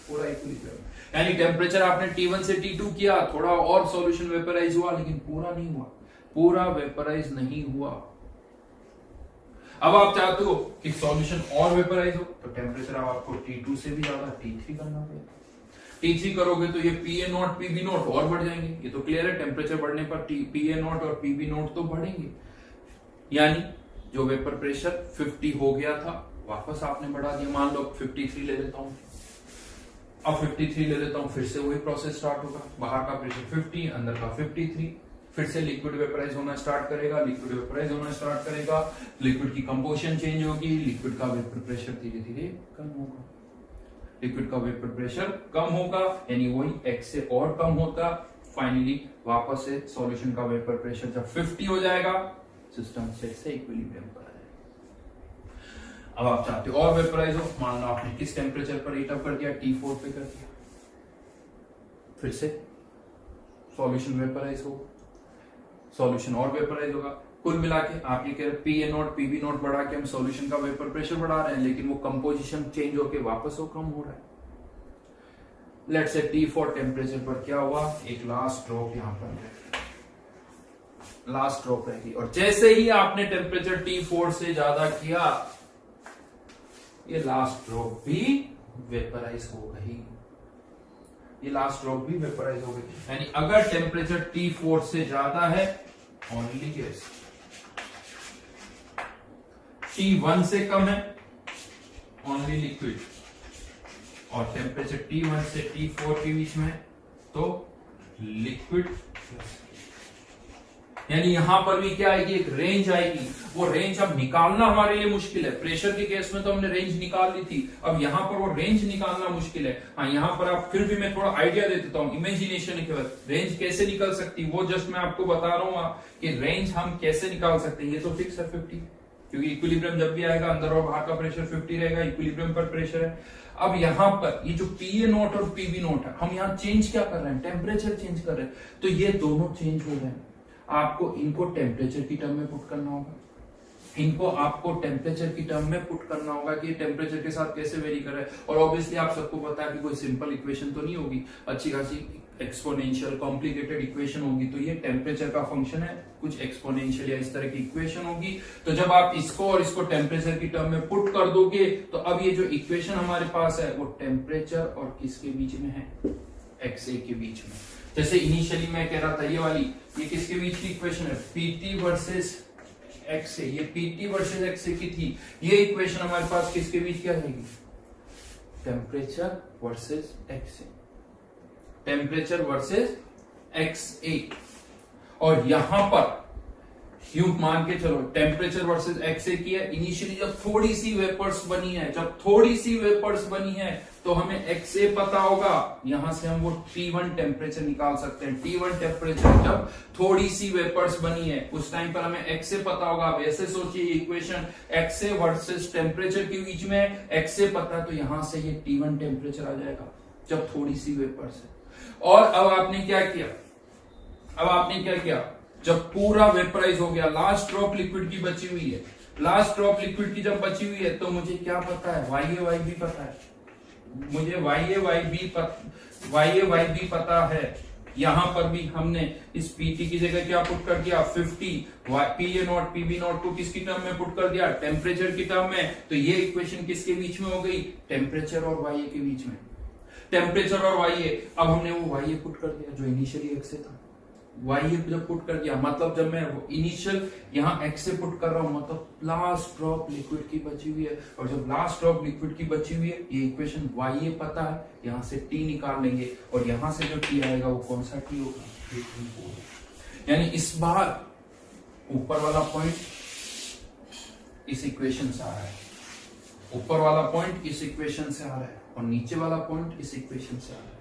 पूरा इक्विलिब्रियम। यानी टेम्परेचर आपने T1 से T2 किया, थोड़ा और सॉल्यूशन वेपराइज हुआ, लेकिन पूरा नहीं हुआ, पूरा वेपराइज नहीं हुआ। अब आप चाहते हो कि सॉल्यूशन और वेपराइज हो, तो टेम्परेचर आपको T2 से भी ज्यादा T3 करना पड़ेगा। T3 करोगे तो ये PA0 PB0 और बढ़ जाएंगे। ये तो क्लियर है, टेम्परेचर बढ़ने पर PA0 और PB0 तो बढ़ेंगे। यानी जो वेपर प्रेशर 50 हो गया था, वापस आपने बढ़ा दिया। मान लो 53 ले लेता हूं, अब 53 ले लेता हूं, फिर से वही प्रोसेस स्टार्ट होगा। बाहर का प्रेशर 50, अंदर का 53, फिर से लिक्विड वेपराइज होना स्टार्ट करेगा, लिक्विड वेपराइज होना स्टार्ट करेगा, लिक्विड की कंपोजिशन चेंज होगी, लिक्विड का वेपर प्रेशर धीरे धीरे कम होगा, लिक्विड का वेपर प्रेशर कम होगा, यानी वही x से और कम होगा। फाइनली वापस से सॉल्यूशन का वेपर प्रेशर जब 50 हो जाएगा, सिस्टम फिर से इक्विलिब्रियम पर आ जाएगा। अब आप चाहते हो और वेपराइज हो, मान लो आपने किस टेम्परेचर पर हीट अप कर दिया, T4 पे कर दिया, फिर से सॉल्यूशन वेपराइज हो, सॉल्यूशन और वेपराइज होगा। कुल मिला के आप ये कह रहे PA0 PB0 बढ़ा के हम सॉल्यूशन का वेपर प्रेशर बढ़ा रहे हैं, लेकिन वो कंपोजिशन चेंज होके वापस वो कम हो रहा है। लेट्स से T4 टेम्परेचर पर क्या हुआ, एक लास्ट ड्रॉप यहां पर, लास्ट ड्रॉप रहेगी। और जैसे ही आपने टेम्परेचर T4 से ज्यादा किया, ये लास्ट ड्रॉप भी वेपराइज हो गई, ये लास्ट ड्रॉप भी वेपराइज हो गई। यानी अगर टेम्परेचर T4 से ज्यादा है, ओनली गैस, T1 से कम है, ओनली लिक्विड, और टेम्परेचर T1 से T4 के बीच में, तो लिक्विड। यानी यहां पर भी क्या आएगी, एक रेंज आएगी। वो रेंज अब निकालना हमारे लिए मुश्किल है। प्रेशर के केस में तो हमने रेंज निकाल ली थी, अब यहां पर वो रेंज निकालना मुश्किल है। हाँ, यहां पर आप फिर भी मैं थोड़ा आइडिया दे देता हूं, इमेजिनेशन के बाद रेंज कैसे निकल सकती, वो जस्ट मैं आपको बता रहा हूं कि रेंज हम कैसे निकाल सकते हैं। ये तो फिक्स है 50, क्योंकि इक्विलिब्रियम जब भी आएगा, अंदर और बाहर का प्रेशर 50 रहेगा, इक्विलिब्रियम पर प्रेशर है। अब यहां पर ये जो PA0 और PB0 है, हम यहाँ चेंज क्या कर रहे हैं, टेम्परेचर चेंज कर रहे हैं। तो ये दोनों चेंज हो गए, आपको इनको टेम्परेचर की टर्म में पुट करना होगा, इनको आपको टेम्परेचर की टर्म में पुट करना होगा कि टेम्परेचर के साथ कैसे वेरी कर रहा है। और ऑब्वियसली आप सबको पता है कि कोई सिंपल इक्वेशन तो नहीं होगी, अच्छी खासी एक्सपोनेंशियल कॉम्प्लिकेटेड इक्वेशन होगी। तो ये टेम्परेचर का फंक्शन है, कुछ एक्सपोनेंशियल या इस तरह की इक्वेशन होगी। तो जब आप इसको और इसको टेम्परेचर की टर्म में पुट कर दोगे, तो अब ये जो इक्वेशन हमारे पास है, वो टेम्परेचर और किसके बीच में है, XA के बीच में। जैसे इनिशियली मैं कह रहा था ये वाली, ये किसके बीच की इक्वेशन है, PT वर्सेस XA, ये PT वर्सेस XA की थी। ये इक्वेशन हमारे पास किसके बीच क्या रहेगी, temperature versus XA, temperature versus XA, और यहां पर यूं मान के चलो टेम्परेचर वर्सेस XA की है। इनिशियली जब थोड़ी सी वेपर्स बनी है तो हमें XA पता होगा, यहां से हम वो T1 टेम्परेचर निकाल सकते हैं। T1 टेम्परेचर जब थोड़ी सी वेपर्स बनी है उस टाइम पर हमें XA पता होगा। अब ऐसे सोचिए इक्वेशन XA वर्सेस टेम्परेचर के बीच में XA पता है, तो यहां से ये T1 टेम्परेचर आ जाएगा जब थोड़ी सी वेपर्स है। और अब आपने क्या किया, जब पूरा वेपराइज हो गया, लास्ट ड्रॉप लिक्विड की बची हुई है, लास्ट ड्रॉप लिक्विड की जब बची हुई है तो मुझे क्या पता है, YA YB पता है, मुझे YA YB पता है। यहां पर भी हमने इस PT की जगह क्या पुट कर दिया, 50 PA0 PB0 को किसकी टर्म में पुट कर दिया, टेम्परेचर की टर्म में। तो ये इक्वेशन किसके बीच में हो गई, टेम्परेचर और YA के बीच में, टेम्परेचर और YA। अब हमने वो YA पुट कर दिया जो इनिशियली XA था। YA जब पुट कर दिया मतलब जब मैं इनिशियल यहाँ XA पुट कर रहा हूं मतलब लास्ट ड्रॉप लिक्विड की बची हुई है, और जब लास्ट ड्रॉप लिक्विड की बची हुई है ये इक्वेशन YA पता है, यहां से T निकाल लेंगे और यहां से जो T आएगा वो कौन सा T होगा, यानी इस बार ऊपर वाला पॉइंट इस इक्वेशन से आ रहा है, ऊपर वाला पॉइंट इस इक्वेशन से आ रहा है और नीचे वाला पॉइंट इस इक्वेशन से आ रहा है,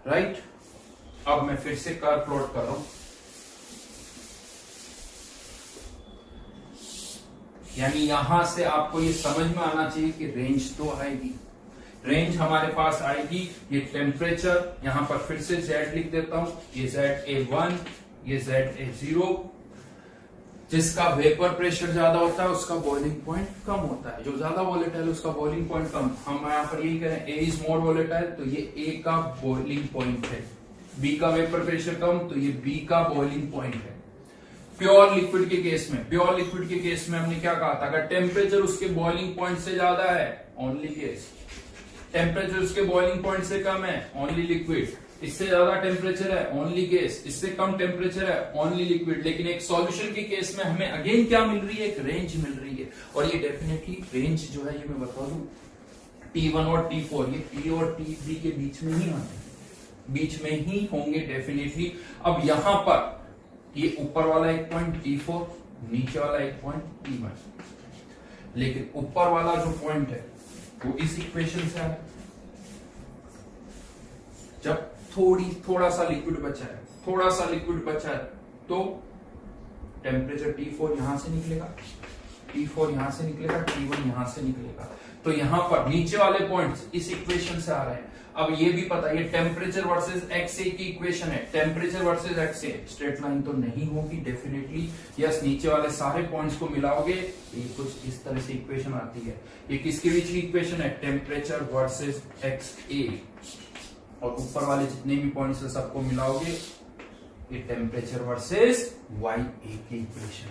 राइट। अब मैं फिर से कर्व प्लॉट कर रहा हूं, यानी यहां से आपको ये समझ में आना चाहिए कि रेंज तो आएगी, रेंज हमारे पास आएगी। ये टेम्परेचर, यहां पर फिर से Z लिख देता हूं, ये ZA1, ये ZA0। जिसका वेपर प्रेशर ज्यादा होता है उसका बॉइलिंग पॉइंट कम होता है, जो ज्यादा वोलेटाइल है उसका बॉइलिंग पॉइंट कम। हम यहां पर यही करें, A इज मोर वोलेटाइल तो ये A का बॉइलिंग पॉइंट है, B का वेपर प्रेशर कम तो ये B का बॉइलिंग पॉइंट है। प्योर लिक्विड के केस में हमने क्या कहा था, अगर टेम्परेचर उसके बॉइलिंग पॉइंट से ज्यादा है ओनली गैस, टेम्परेचर उसके बॉइलिंग पॉइंट से कम है ओनली लिक्विड, इससे ज्यादा टेम्परेचर है ओनली गैस, इससे कम टेम्परेचर है ओनली लिक्विड। लेकिन एक सॉल्यूशन के केस में हमें अगेन क्या मिल रही है, एक रेंज मिल रही है, और ये डेफिनेटली रेंज जो है ये मैं बता दूं T1 और T4 ये T और T के बीच में ही आते हैं, बीच में ही होंगे डेफिनेटली। अब यहां पर ये ऊपर वाला एक पॉइंट T4, नीचे वाला एक पॉइंट T1, लेकिन ऊपर वाला जो पॉइंट है वो इस इक्वेशन से है। जब थोड़ा सा लिक्विड बचा है तो टेम्परेचर T4 यहां से निकलेगा, T4 यहां से निकलेगा, T1 यहां से निकलेगा। तो यहां पर नीचे वाले पॉइंट्स इस इक्वेशन से आ रहे हैं। अब ये भी पता है ये टेम्परेचर वर्सेस XA की इक्वेशन है, temperature versus XA straight line तो नहीं होगी डेफिनेटली। यस, नीचे वाले सारे पॉइंट्स को मिलाओगे ये कुछ इस तरह से इक्वेशन आती है। ये किसके बीच की इक्वेशन है, टेम्परेचर वर्सेस XA, और ऊपर वाले जितने भी पॉइंट्स है सबको मिलाओगे ये टेम्परेचर वर्सेस YA की इक्वेशन।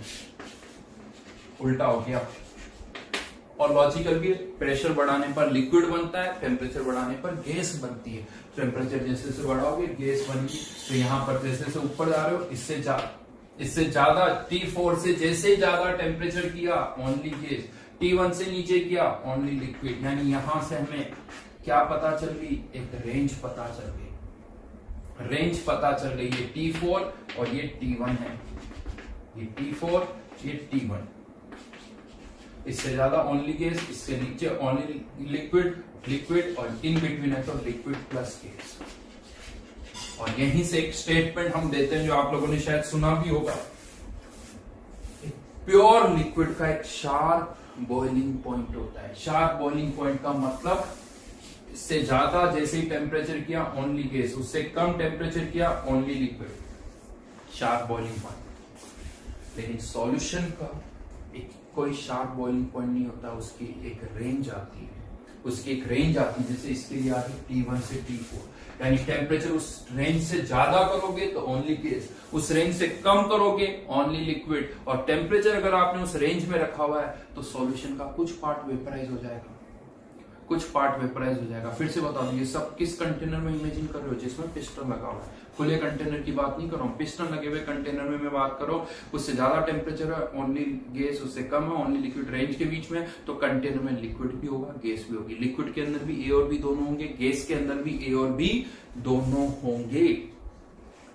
उल्टा हो गया, और लॉजिकल भी, प्रेशर बढ़ाने पर लिक्विड बनता है, टेम्परेचर बढ़ाने पर गैस बनती है। टेम्परेचर जैसे से बढ़ाओगे गैस बनेगी, तो यहां पर जैसे से ऊपर जा रहे हो इससे ज्यादा T4 से जैसे ज्यादा टेम्परेचर किया ओनली गैस, T1 से नीचे किया ओनली लिक्विड। यानी यहां से हमें क्या पता चल गई, एक रेंज पता चल गई, ये T4 और ये T1 है, ये T4 ये T1, इससे ज्यादा ओनली गैस, इससे नीचे ओनली लिक्विड और इन बिटवीन है तो लिक्विड प्लस गैस। और यहीं से एक स्टेटमेंट हम देते हैं जो आप लोगों ने शायद सुना भी होगा, प्योर लिक्विड का एक शार्प बॉइलिंग पॉइंट होता है। शार्प बॉइलिंग पॉइंट का मतलब इससे ज्यादा जैसे ही टेम्परेचर किया ओनली गैस, उससे कम टेम्परेचर किया only liquid, sharp boiling point. लेकिन सॉल्यूशन का एक कोई शार्प बॉइलिंग पॉइंट नहीं होता, उसकी एक रेंज आती है, जैसे इसके लिए आ रही T1 से T4। यानी टेम्परेचर उस रेंज से ज्यादा करोगे तो ओनली गैस, उस रेंज से कम करोगे ओनली लिक्विड, और टेम्परेचर अगर आपने उस रेंज में रखा हुआ है तो सॉल्यूशन का कुछ पार्ट वेपराइज हो जाएगा, कुछ पार्ट वेपराइज हो जाएगा। फिर से बता दूं, ये सब किस कंटेनर में इमेजिन कर रहे हो? जिसमें पिस्टन लगा हुआ है। खुले कंटेनर की बात नहीं कर रहा हूँ, पिस्टन लगे हुए कंटेनर में मैं बात कर रहा हूँ। उससे ज्यादा टेम्परेचर है, ओनली गैस, उससे कम है ओनली लिक्विड रेंज के बीच में, तो कंटेनर में लिक्विड भी होगा, गैस भी होगी। लिक्विड के अंदर भी ए और बी दोनों होंगे, गैस के अंदर भी ए और बी दोनों होंगे।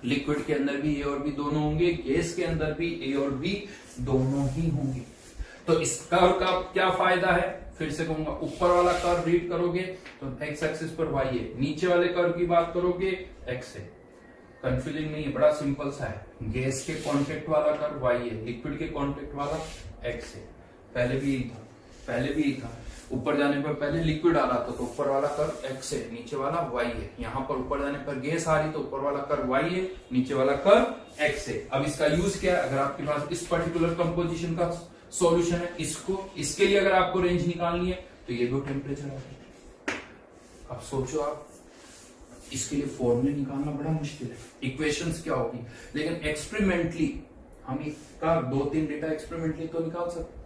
लिक्विड के अंदर भी ए और बी दोनों होंगे, गैस के अंदर भी ए और बी दोनों ही होंगे। तो इस कर्व का क्या फायदा है? फिर से कहूंगा, ऊपर वाला कर्व रीड करोगे तो एक्स एक्सिस पर वाई है, नीचे वाले कर्व की बात करोगे एक्स है। कंफ्यूजिंग नहीं है, बड़ा सिंपल सा है। गैस के कॉन्टेक्ट वाला कर्व वाई है, लिक्विड के कॉन्टेक्ट वाला एक्स है। पहले भी यही था। ऊपर जाने पर पहले लिक्विड आ रहा था तो ऊपर वाला कर्व एक्स है, नीचे वाला वाई है। यहाँ पर ऊपर जाने पर गैस आ रही तो ऊपर वाला कर्व वाई है, नीचे वाला कर्व एक्स है। अब इसका यूज क्या है? अगर आपके पास इस पर्टिकुलर कंपोजिशन का सॉल्यूशन है, इसके लिए अगर आपको रेंज निकालनी है तो ये दो टेम्परेचर है। अब सोचो आप, इसके लिए फॉर्मूले निकालना बड़ा मुश्किल है, इक्वेशंस क्या होगी, लेकिन एक्सपेरिमेंटली हम इसका 2-3 डेटा एक्सपेरिमेंटली तो निकाल सकते।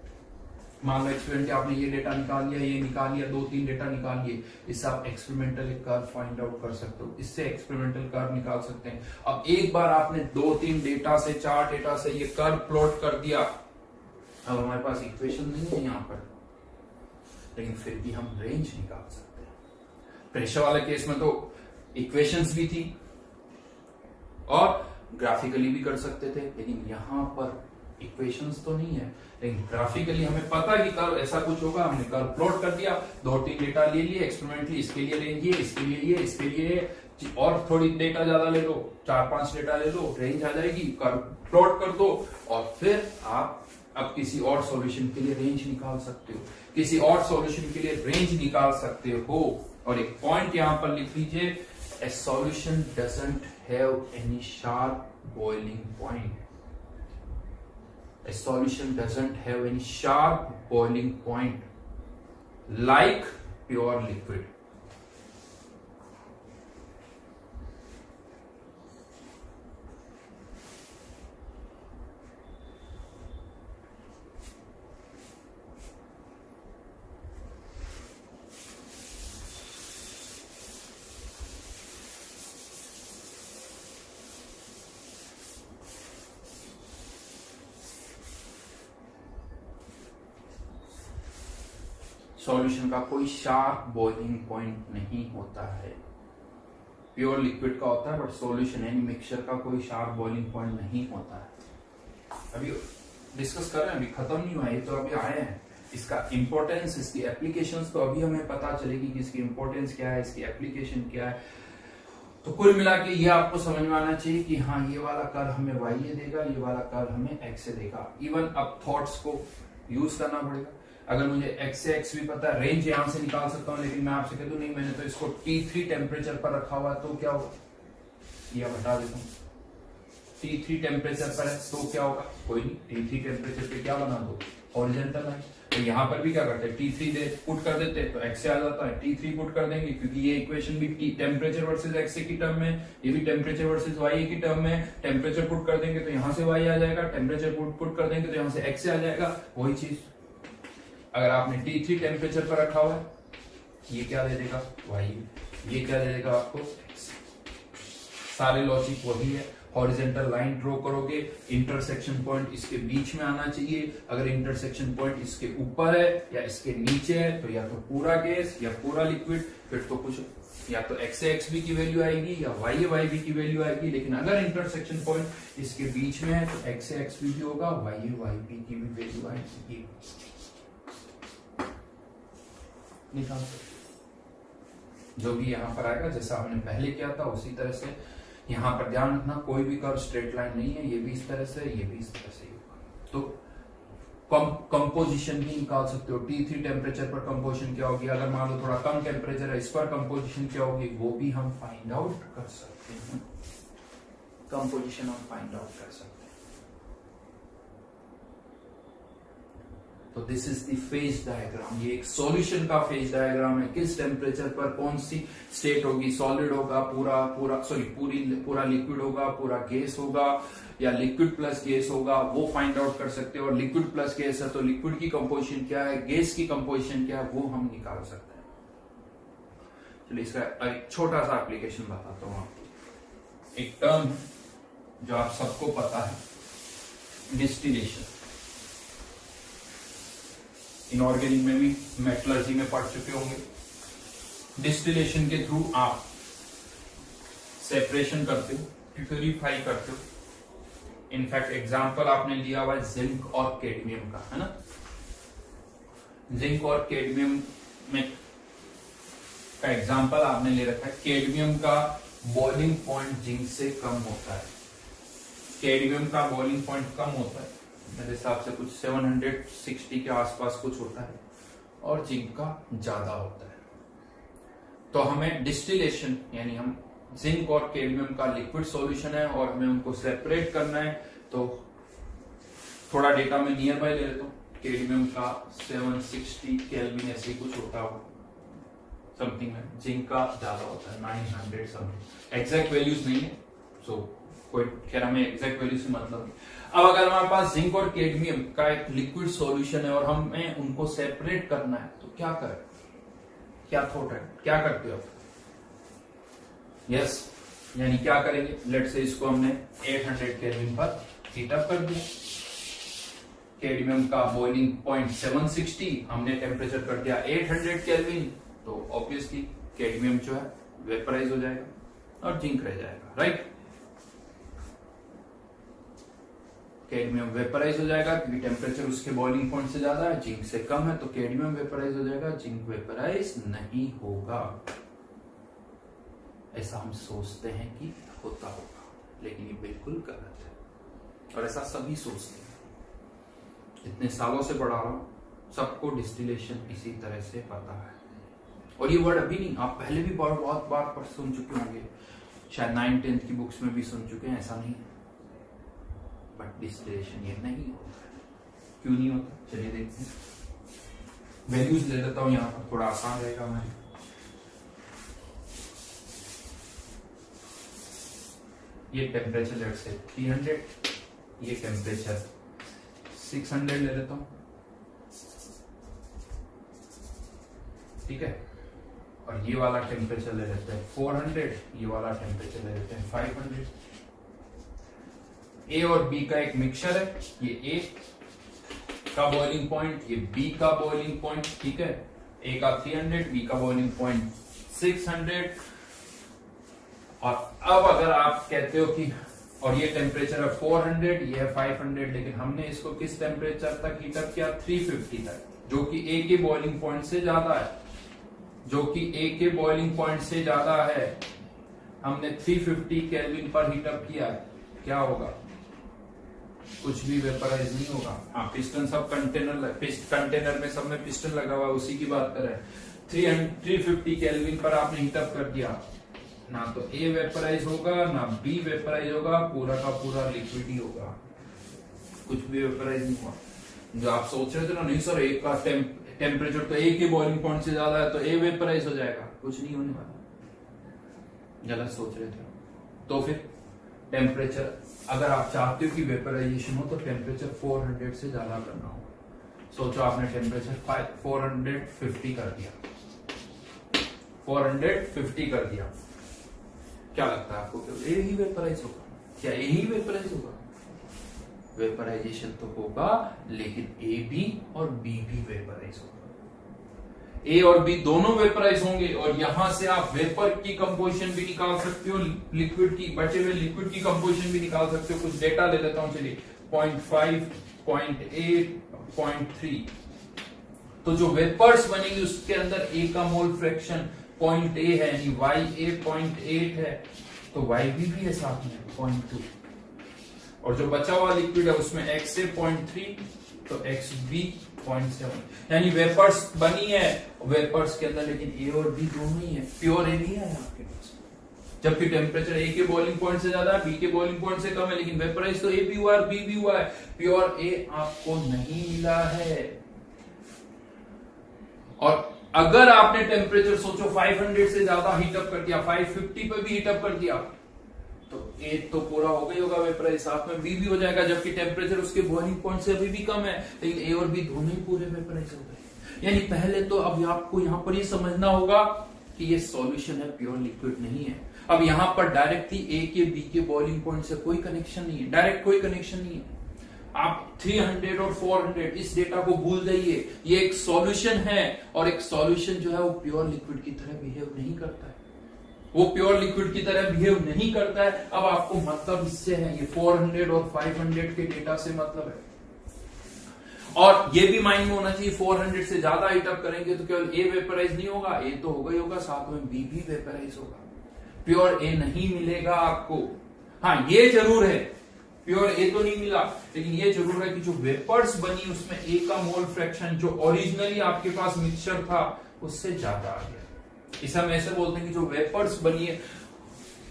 मान लो एक्सपेरिमेंट आपने ये डेटा निकाल लिया, ये निकाल लिया, 2-3 डेटा निकाल लिए, इससे आप एक्सपेरिमेंटल कर्व फाइंड आउट कर सकते हो, इससे एक्सपेरिमेंटल कर्व निकाल सकते हैं। अब एक बार आपने 2-3 डेटा से 4 डेटा से ये कर्व प्लॉट कर दिया, अब हमारे पास इक्वेशन नहीं है यहाँ पर, लेकिन फिर भी हम रेंज निकाल सकते हैं। प्रेशर वाले केस में तो इक्वेशंस भी थी और ग्राफिकली भी कर सकते थे, लेकिन यहां पर इक्वेशंस तो नहीं है, लेकिन ग्राफिकली हमें पता कि कर्व ऐसा कुछ होगा। हमने कर्व प्लॉट कर दिया, 2-3 डेटा ले लिए एक्सपेरिमेंटली, इसके लिए रेंज ये, इसके लिए ये, इसके लिए और थोड़ी डेटा ज्यादा ले लो, 4-5 डेटा ले लो, रेंज आ जाएगी, कर्व प्लॉट कर दो और फिर आप अब किसी और सॉल्यूशन के लिए रेंज निकाल सकते हो, किसी और सॉल्यूशन के लिए रेंज निकाल सकते हो। और एक पॉइंट यहां पर लिख लीजिए, a solution doesn't have any sharp boiling point. A solution doesn't have any sharp boiling point like pure liquid. Solution का कोई शार्प बॉइलिंग पॉइंट नहीं होता है। प्योर लिक्विड का होता है, बट सॉल्यूशन यानी मिक्सचर का कोई शार्प बॉइलिंग पॉइंट नहीं होता है। अभी डिस्कस कर रहे हैं, अभी खत्म नहीं हुआ, ये तो अभी आए हैं। इसका इंपॉर्टेंस, इसकी एप्लीकेशंस तो अभी हमें पता चलेगी कि इसकी इंपॉर्टेंस क्या है, इसकी एप्लीकेशन क्या है। तो कुल मिला के ये आपको समझ में आना चाहिए कि हाँ, ये वाला कर्व हमें वाई देगा, ये वाला कर्व हमें एक्स देगा। इवन अब थॉट्स को यूज करना पड़ेगा। अगर मुझे एक्स से एक्स भी पता है, रेंज यहां से निकाल सकता हूं, लेकिन मैं आपसे कह दूं नहीं, मैंने तो इसको T3 टेम्परेचर पर रखा हुआ है, तो क्या होगा, यह बता देता हूं। T3 टेम्परेचर पर है तो क्या होगा, कोई नहीं, T3 टेम्परेचर पे क्या बना दो, हॉरिजॉन्टल लाइन। तो यहाँ पर भी क्या करते हैं, T3 पुट कर देते हैं तो एक्स से आ जाता है, T3 पुट कर देंगे, क्योंकि ये इक्वेशन भी टेम्परेचर वर्सेज एक्स की टर्म में, ये भी टेम्परेचर वर्सेज वाई की टर्म में। टेम्परेचर पुट कर देंगे तो यहाँ से वाई आ जाएगा, टेम्परेचर पुट कर देंगे तो यहाँ से एक्स से आ जाएगा, वही चीज। अगर आपने T3 टेम्परेचर पर रखा हुआ है, ये क्या दे देगा, वाई, ये क्या दे देगा आपको, सारे लॉजिक वही है। हॉरिजॉन्टल लाइन ड्रॉ करोगे, इंटरसेक्शन पॉइंट इसके बीच में आना चाहिए। अगर इंटरसेक्शन पॉइंट इसके ऊपर है या इसके नीचे है तो या तो पूरा गैस या पूरा लिक्विड, फिर तो कुछ या तो एक्स ए एक्स बी की वैल्यू आएगी या वाई ए वाई बी की वैल्यू आएगी। लेकिन अगर इंटरसेक्शन पॉइंट इसके बीच में है तो एक्स ए एक्स बी भी होगा, वाई ए वाई बी की भी वैल्यू आएगी। निकाल सकते जो भी यहां पर आएगा, जैसा हमने पहले किया था उसी तरह से। यहां पर ध्यान रखना, कोई भी कर्व स्ट्रेट लाइन नहीं है, ये भी इस तरह से, ये भी इस तरह से होगा। तो कंपोजिशन भी निकाल सकते हो। T3 टेम्परेचर पर कंपोजिशन क्या होगी, अगर मान लो थोड़ा कम टेम्परेचर है, इस पर कंपोजिशन क्या होगी, वो भी हम फाइंड आउट कर सकते हैं। कंपोजिशन हम फाइंड आउट कर सकते हैं। तो this is the phase diagram, ये एक सॉल्यूशन का फेज डायग्राम है। किस टेम्परेचर पर कौन सी स्टेट होगी, सॉलिड होगा, पूरा लिक्विड होगा, पूरा गैस होगा, या लिक्विड प्लस गैस होगा, वो फाइंड आउट कर सकते हो। और लिक्विड प्लस गैस है तो लिक्विड की कंपोजिशन क्या है, गैस की कंपोजिशन क्या है, वो हम निकाल सकते हैं। चलिए इसका एक छोटा सा एप्लीकेशन बताता हूं आपको। एक टर्म जो आप सबको पता है, डिस्टिलेशन। इनऑर्गेनिक में भी, मेटलर्जी में पढ़ चुके होंगे। डिस्टिलेशन के थ्रू आप सेपरेशन करते हो, प्यूरिफाई करते हो। इनफैक्ट एग्जांपल आपने लिया हुआ है जिंक और कैडमियम का, है ना। जिंक और कैडमियम में का एग्जांपल आपने ले रखा है। कैडमियम का बॉइलिंग पॉइंट जिंक से कम होता है। कैडमियम का बॉइलिंग पॉइंट कम होता है, मेरे हिसाब से कुछ 760 के आसपास कुछ होता है, और जिंक का ज्यादा होता है। तो हमें डिस्टिलेशन यानी हम जिंक और कैडमियम का लिक्विड सॉल्यूशन है और हमें उनको सेपरेट करना है। तो थोड़ा डेटा में नियर बाय ले लेता हूं। कैडमियम का 760 केल्विन ऐसे कुछ होता होगा समथिंग में, जिंक का ज्यादा होता है 900 समथिंग। एग्जैक्ट वैल्यूज नहीं है, सो कोई खैर हमें एग्जैक्ट वैल्यू से मतलब नहीं। अब अगर हमारे पास जिंक और कैडमियम का एक लिक्विड सॉल्यूशन है और हमें उनको सेपरेट करना है, तो क्या करें? क्या थॉट है, क्या करते हो? यस, यानी क्या करेंगे? लेट्स से इसको हमने 800 केल्विन पर हीट अप कर दिया। कैडमियम का बॉइलिंग पॉइंट 760, हमने टेम्परेचर कर दिया 800 केल्विन, तो ऑब्वियसली कैडमियम जो है वेपराइज हो जाएगा और जिंक रह जाएगा, राइट। कैडमियम वेपराइज हो जाएगा क्योंकि टेम्परेचर उसके बॉइलिंग पॉइंट से ज्यादा है, जिंक से कम है, तो कैडमियम वेपराइज हो जाएगा, जिंक वेपराइज नहीं होगा। ऐसा हम सोचते हैं कि होता होगा, लेकिन ये बिल्कुल गलत है और ऐसा सभी सोचते हैं। इतने सालों से पढ़ा रहा हूं, सबको डिस्टिलेशन इसी तरह से पता है। और ये वर्ड अभी नहीं, आप पहले भी बहुत बार सुन चुके होंगे, शायद 9th-10th की बुक्स में भी सुन चुके हैं, ऐसा नहीं है। बट डिस्टिलेशन ये नहीं होता है। क्यों नहीं होता? चलिए देखते हैं। वैल्यूज ले लेता हूं यहां पर, थोड़ा आसान रहेगा हमारे। ये टेम्परेचर लेट्स से 300, ये टेम्परेचर 600 ले लेता हूं, ठीक है। और ये वाला टेम्परेचर ले लेते हैं 400, ये वाला टेम्परेचर ले लेते हैं 500। ए और बी का एक मिक्सचर है, ये ए का बॉइलिंग पॉइंट, ये बी का बॉइलिंग पॉइंट, ठीक है। ए का 300, बी का बॉइलिंग पॉइंट 600। और अब अगर आप कहते हो कि और ये टेम्परेचर है 400, ये है 500, लेकिन हमने इसको किस टेम्परेचर तक हीटअप किया? 350 तक, जो कि ए के बॉइलिंग पॉइंट से ज्यादा है, जो कि ए के बॉइलिंग पॉइंट से ज्यादा है। हमने 350 केल्विन पर हीटअप किया, क्या होगा? कुछ भी वेपराइज नहीं होगा। हाँ, पिस्टन सब कंटेनर में सब में पिस्टन लगा हुआ है, उसी की बात करें। 350 केल्विन पर आपने हीटअप कर दिया, ना तो ए वेपराइज होगा ना बी वेपराइज होगा, पूरा का पूरा लिक्विड ही होगा, कुछ भी वेपराइज नहीं हुआ। जो आप सोच रहे थे ना, नहीं सर ए का टेम्परेचर तो ए के बॉइलिंग पॉइंट से ज्यादा है तो ए वेपराइज हो जाएगा, कुछ नहीं होने वाला, गलत सोच रहे थे। तो फिर टेम्परेचर अगर आप चाहते हो कि वेपराइजेशन हो तो टेम्परेचर 400 से ज्यादा करना होगा। सोचो आपने टेम्परेचर 450 कर दिया, 450 कर दिया, क्या लगता है आपको? ए ही वेपराइज होगा? क्या ए ही वेपराइज होगा? वेपराइजेशन तो होगा, लेकिन ए बी और बी भी वेपराइज होगा। ए और बी दोनों वेपराइज होंगे और यहां से आप वेपर की कंपोजिशन भी निकाल सकते हो, लिक्विड की, बचे हुए लिक्विड की कंपोजिशन भी निकाल सकते हो। कुछ डेटा ले लेता हूं, चलिए 0.5, 0.8, 0.3। तो जो वेपर्स बनेंगे उसके अंदर ए का मोल फ्रैक्शन 0.a है, यानी YA 0.8 है, तो YB भी है साथ में 0.2। और जो बचा हुआ लिक्विड है उसमें XA 0.3, तो XB 0.7। यानी वेपर्स बनी है, वेपर्स के अंदर लेकिन ए और बी दोनों ही है, प्योर ए नहीं है आपके पास। जबकि टेम्परेचर ए के बॉइलिंग पॉइंट से ज्यादा है, बी के बॉइलिंग पॉइंट से कम है, लेकिन वेपराइज तो ए भी हुआ है बी भी हुआ है, प्योर ए आपको नहीं मिला है। और अगर आपने टेम्परेचर सोचो 500 से ज्यादा हीटअप कर दिया, 550 पे भी हीटअप कर दिया, तो ए तो पूरा हो गई होगा वेपराइज, साथ में बी भी हो जाएगा, जबकि टेम्परेचर उसके बॉइलिंग पॉइंट से अभी भी कम है, लेकिन ए और बी दोनों ही पूरे वेपराइज हो गए। यानी पहले तो अब आपको यहां पर ये समझना होगा कि ये सॉल्यूशन है, प्योर लिक्विड नहीं है। अब यहां पर डायरेक्टली ए के बी के बॉइलिंग पॉइंट से कोई कनेक्शन नहीं है, डायरेक्ट कोई कनेक्शन नहीं है। आप 300 और 400 इस डेटा को भूल जाइए, ये एक सॉल्यूशन है, और एक सॉल्यूशन जो है वो प्योर लिक्विड की तरह बिहेव नहीं करता है, वो प्योर लिक्विड की तरह बिहेव नहीं करता है। अब आपको मतलब इससे है, ये 400 और 500 के डेटा से मतलब है। और ये भी माइंड में होना चाहिए 400 से ज्यादा हीटअप करेंगे तो केवल ए वेपराइज नहीं होगा, ए तो होगा ही होगा, साथ में बी भी वेपराइज होगा, प्योर ए नहीं मिलेगा आपको। हाँ ये जरूर है, प्योर ए तो नहीं मिला, लेकिन ये जरूर है कि जो वेपर्स बनी उसमें ए का मोल फ्रैक्शन जो ओरिजिनली आपके पास मिक्सचर था उससे ज्यादा आ गया। इसे हम ऐसे बोलते हैं कि जो वेपर्स बनी है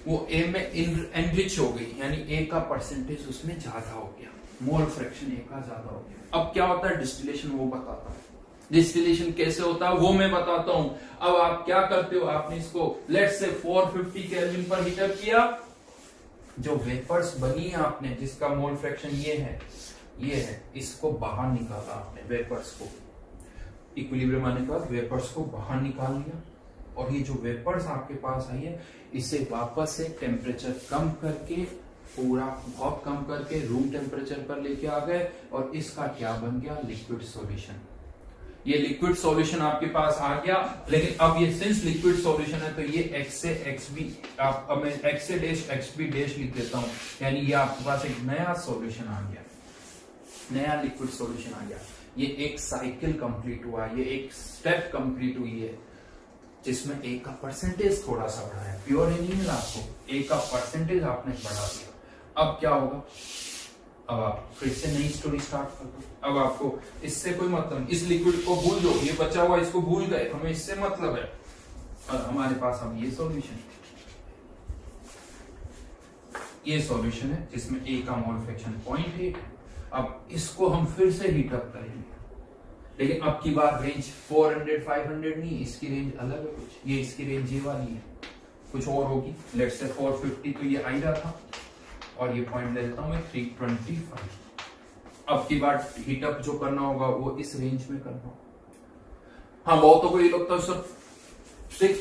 वो ए में एनरिच हो गई, यानी ए का परसेंटेज उसमें ज्यादा हो गया, मोल फ्रैक्शन ए का ज्यादा हो गया। अब क्या होता है डिस्टिलेशन, वो बताता है। डिस्टिलेशन कैसे होता है वो मैं बताता हूं। अब आप क्या करते हो, आपने इसको लेट्स से 450 केल्विन पर हीटअप किया, जो वेपर्स बनी है आपने, जिसका मोल फ्रैक्शन ये है, इसको बाहर निकाला आपने, वेपर्स को इक्विलिब्रियम आने के बाद वेपर्स को बाहर निकाल लिया, और ये जो वेपर्स आपके पास आई है इसे वापस से टेम्परेचर कम करके, पूरा बहुत कम करके रूम टेम्परेचर पर लेके आ गए, और इसका क्या बन गया, लिक्विड सॉल्यूशन। ये लिक्विड सॉल्यूशन आपके पास आ गया, लेकिन अब ये सिंस लिक्विड सॉल्यूशन है तो ये x से xb, अब मैं x से डैश xb डैश लिख देता हूं, यानी ये आपके पास एक नया सॉल्यूशन आ गया, नया लिक्विड सॉल्यूशन आ गया। ये एक साइकिल कंप्लीट हुआ, ये एक स्टेप कंप्लीट हुई है, जिसमें ए का परसेंटेज थोड़ा सा बढ़ा है, प्योर ए नहीं मिला आपको, ए का परसेंटेज आपने बढ़ा दिया। अब क्या होगा, अब आप फिर से नई स्टोरी स्टार्ट कर दो। अब आपको इससे कोई मतलब नहीं, इस लिक्विड को भूल दो, ये बचा हुआ इसको भूल गए, हमें इससे मतलब है, और हमारे पास अब ये सॉल्यूशन, ये सॉल्यूशन है जिसमें ए का मोल फ्रैक्शन 0.8। अब इसको हम फिर से हीटअप करेंगे, लेकिन अब की बार रेंज 400 500 नहीं, इसकी रेंज अलग है कुछ, ये इसकी रेंज ये वाली है, कुछ और होगी। लेट्स से 450 तो ये आ रहा था, और ये पॉइंट ले लेता हूं मैं 325। अब की बार हीटअप जो करना होगा वो इस रेंज में करना होगा। हाँ बहुतों को ये लगता है सर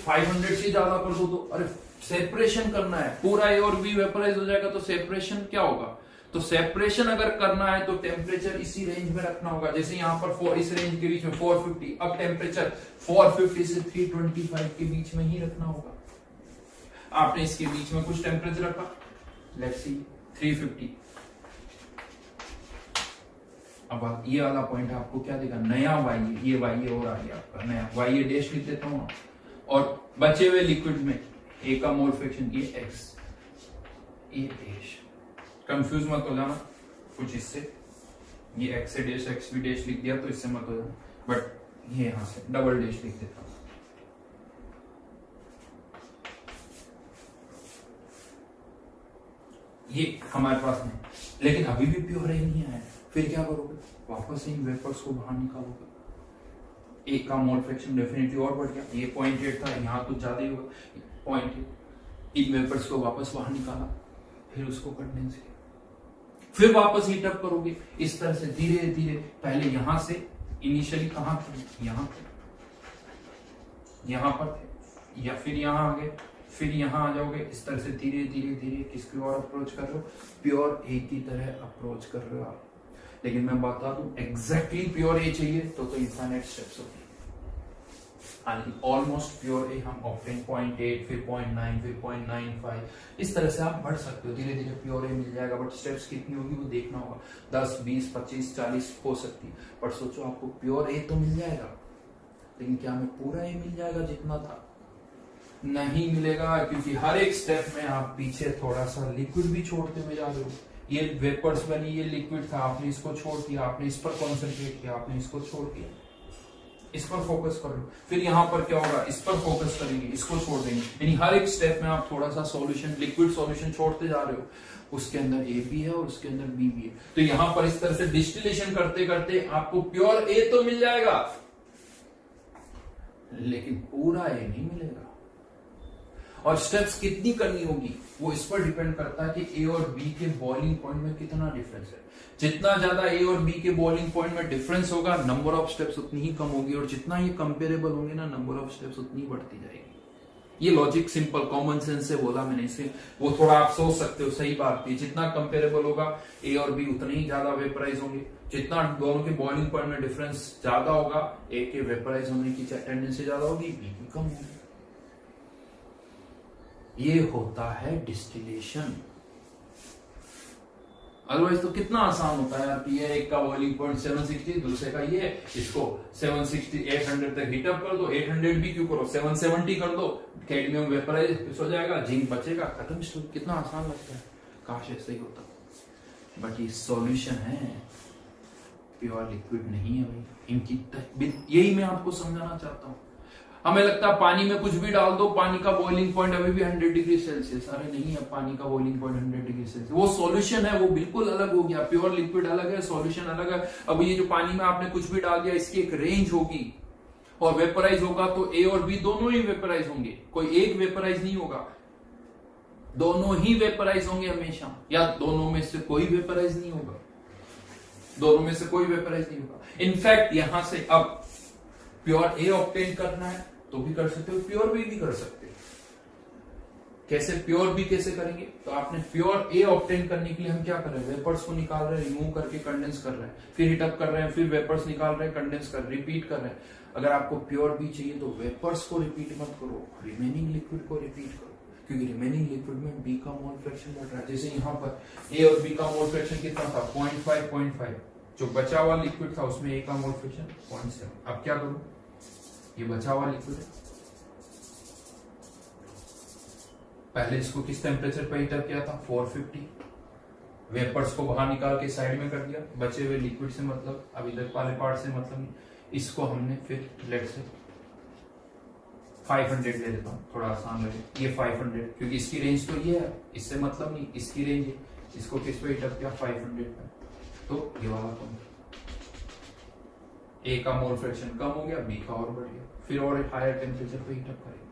500 से ज्यादा कर दो, तो अरे सेपरेशन करना है, पूरा ए और बी वेपराइज हो जाएगा तो सेपरेशन क्या होगा, तो सेपरेशन अगर करना है तो टेम्परेचर इसी रेंज में रखना होगा। जैसे यहाँ पर इस रेंज के बीच में 450, अब टेम्परेचर 450 से 325 के बीच में ही रखना होगा। आपने इसके बीच में कुछ टेम्परेचर रखा, लेट्स सी 350। अब ये वाला पॉइंट आपको क्या देगा, नया वाई, ये वाई और आ गया आपका नया वाई, ये डैश लिख देता हूं, और बचे हुए लिक्विड में ए का मोल फ्रैक्शन ये एक्स, ये डैश, कंफ्यूज मत हो जाना कुछ इससे, ये एक्स से डैश एक्स भी डैश लिख दिया तो इससे मत हो जाना, बट ये यहां से डबल डैश लिख देता हूं। ये हमारे पास नहीं, लेकिन अभी भी प्योर ए नहीं आया, फिर क्या करोगे, वापस इन वेपर्स को बाहर निकालोगे, ए का मोल फ्रैक्शन डेफिनेटली और बढ़ गया, ये 0.8 था, यहाँ तो ज्यादा ही होगा 0.8। इन वेपर्स को वापस बाहर निकाला, फिर उसको कंडेंस किया, फिर वापस हीटअप करोगे, इस तरह से धीरे धीरे, पहले यहां से इनिशियली कहां थे, यहाँ थे, यहाँ पर थे, या फिर यहाँ आ गए, फिर यहां आ जाओगे, इस तरह से धीरे धीरे धीरे किसकी ओर अप्रोच कर रहे हो, प्योर ए की तरह अप्रोच कर रहे हो आप। लेकिन मैं बता दूं एग्जैक्टली प्योर ए चाहिए तो इनफाइनाइट स्टेप्स होती है, ऑलमोस्ट प्योर ए हम ऑप्टेन 0.8, फिर 0.9, फिर 0.95, इस तरह से आप बढ़ सकते हो, धीरे धीरे प्योर ए मिल जाएगा, बट स्टेप्स कितनी होगी वो देखना होगा, 10 20 25 40 हो सकती है, पर सोचो आपको प्योर ए तो मिल जाएगा, लेकिन क्या हमें पूरा ए मिल जाएगा जितना था, नहीं मिलेगा, क्योंकि हर एक स्टेप में आप पीछे थोड़ा सा लिक्विड भी छोड़ते हुए जा रहे हो। ये वेपर्स बनी, ये लिक्विड था, आपने इसको छोड़ दिया, आपने इस पर कॉन्सेंट्रेट किया, आपने इसको छोड़ दिया, इस पर फोकस कर लो, फिर यहाँ पर क्या होगा, इस पर फोकस करेंगे, इसको छोड़ देंगे, यानी हर एक स्टेप में आप थोड़ा सा सॉल्यूशन, लिक्विड सॉल्यूशन छोड़ते जा रहे हो, उसके अंदर ए भी है और उसके अंदर बी भी है, तो यहाँ पर इस तरह से डिस्टिलेशन करते करते आपको प्योर ए तो मिल जाएगा, लेकिन पूरा ए नहीं मिलेगा। और स्टेप्स कितनी करनी होगी वो इस पर डिपेंड करता है कि ए और बी के बॉइलिंग पॉइंट में कितना डिफरेंस है। जितना ज्यादा ए और बी के बॉइलिंग पॉइंट में डिफरेंस होगा, नंबर ऑफ स्टेप्स उतनी ही कम होगी, और जितना ही कंपेरेबल होंगे ना, नंबर ऑफ स्टेप्स उतनी बढ़ती जाएगी। ये लॉजिक सिंपल कॉमन सेंस से बोला मैंने, इसे वो थोड़ा आप सोच सकते हो, सही बात थी। जितना कंपेरेबल होगा ए और बी उतने ही ज्यादा वेपराइज होंगे। जितना दोनों के बॉइलिंग पॉइंट में डिफरेंस ज्यादा होगा, ए के वेपराइज होने की टेंडेंसी ज्यादा होगी, बी की कम होगी। ये होता है डिस्टिलेशन। अदरवाइज तो कितना आसान होता है यार कि ये एक का बॉइलिंग पॉइंट 760, दूसरे का ये, इसको 760 800 तक हीट अप कर दो, 800 भी क्यों करो, 770 कर दो, कैडमियम वेपराइज हो जाएगा, जिंक बचेगा, खत्म स्टोरी। कितना आसान लगता है, काश ऐसे ही होता। बट ये सॉल्यूशन है, प्योर लिक्विड नहीं है भाई। इनकी यही मैं आपको समझाना चाहता हूँ। हमें लगता है पानी में कुछ भी डाल दो, पानी का बॉइलिंग पॉइंट अभी भी 100 डिग्री सेल्सियस। अरे नहीं है, पानी का बॉइलिंग पॉइंट 100 डिग्री सेल्सियस। वो सॉल्यूशन है, वो बिल्कुल अलग हो गया। प्योर लिक्विड अलग है, सॉल्यूशन अलग है। अब ये जो पानी में आपने कुछ भी डाल दिया, इसकी एक रेंज होगी और वेपराइज होगा तो ए और बी दोनों ही वेपराइज होंगे, कोई एक वेपराइज नहीं होगा, दोनों ही वेपराइज होंगे हमेशा, या दोनों में से कोई वेपराइज नहीं होगा, दोनों में से कोई वेपराइज नहीं होगा। इनफैक्ट यहां से अब प्योर ए ऑब्टेन करना है तो भी कर सकते हो, प्योर बी भी कर सकते हो। कैसे प्योर बी कैसे करेंगे, तो आपने प्योर ए ऑब्टेन करने के लिए हम क्या कर रहे हैं, वेपर्स को निकाल रहे हैं, रिमूव करके कंडेंस कर रहे हैं, फिर हीटअप कर रहे हैं, फिर वेपर्स निकाल रहे हैं, कंडेंस कर, रिपीट कर रहे हैं। अगर आपको प्योर बी चाहिए तो वेपर्स को रिपीट मत करो, रिमेनिंग लिक्विड को रिपीट करो, क्योंकि रिमेनिंग लिक्विड में बी का मोल फ्रैक्शन बढ़ रहा है। जैसे यहाँ पर ए और बी का मोल फ्रैक्शन कितना था, 0.5, जो बचा हुआ लिक्विड था उसमें ए का मोल फ्रैक्शन 0.7। अब क्या करूं, ये बचा हुआ लिक्विड है, पहले इसको किस टेम्परेचर पर हीटअप किया था, 450, वेपर्स को बाहर निकाल के साइड में कर दिया, बचे हुए लिक्विड से मतलब, अब इधर वाले पार्ट से मतलब नहीं। इसको हमने फिर लेट से 500 ले लेता हूं, थोड़ा आसान लगे, ये 500, क्योंकि इसकी रेंज तो ये है, इससे मतलब नहीं, इसकी रेंज है। इसको किस पे हीटअप किया, 500 पे, तो ये वाला कम, ए का मोल फ्रैक्शन कम हो गया, बी का और बढ़ गया, फिर और एक हायर टेम्परेचर पे हीटअप करेंगे।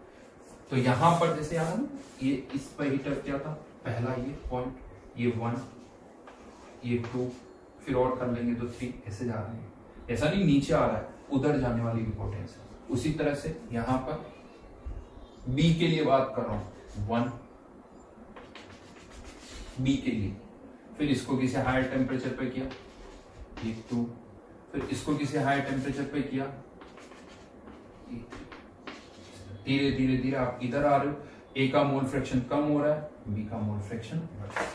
तो यहां पर जैसे आया ना, ये इस पर हीटअप क्या था, पहला ये पॉइंट, ये 1, ये 2, फिर और कर लेंगे तो 3, ऐसे जा रहे हैं। ऐसा नहीं नीचे आ रहा है, उधर जाने वाली इंपॉर्टेंस है। उसी तरह से यहां पर बी के लिए बात कर रहा हूं, 1 बी के लिए, फिर इसको किसी हायर टेम्परेचर पे किया, ये 2, फिर इसको किसी हायर टेम्परेचर पे किया, धीरे धीरे धीरे आप इधर आ रहे हो, ए का मोल फ्रैक्शन कम हो रहा है, बी का मोल फ्रैक्शन बढ़ रहा है।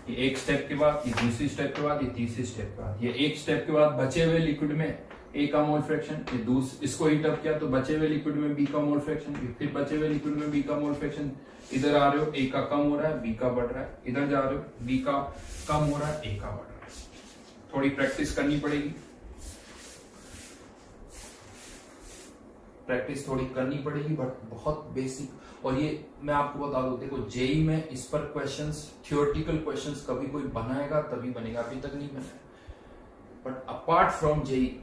ये एक स्टेप के बाद, ये दूसरी स्टेप के बाद, ये तीसरी स्टेप के बाद, ये एक स्टेप के बाद बचे हुए लिक्विड में ए का मोल फ्रैक्शन, ये इसको हीटअप किया तो बचे हुए लिक्विड में बी का मोल फ्रैक्शन, फिर बचे हुए लिक्विड में बी का मोल फ्रैक्शन, इधर आ रहे हो ए का कम हो रहा है, बी का बढ़ रहा है, इधर जा रहे हो बी का कम हो रहा है, ए का बढ़ रहा है। थोड़ी प्रैक्टिस करनी पड़ेगी, प्रैक्टिस थोड़ी करनी पड़ेगी, बट बहुत बेसिक। और ये मैं आपको बता दूं, देखो जेई में इस पर क्वेश्चंस, थियोरेटिकल क्वेश्चंस कभी कोई बनाएगा तभी बनेगा, अभी तक नहीं बनाया। बट अपार्ट फ्रॉम जेई,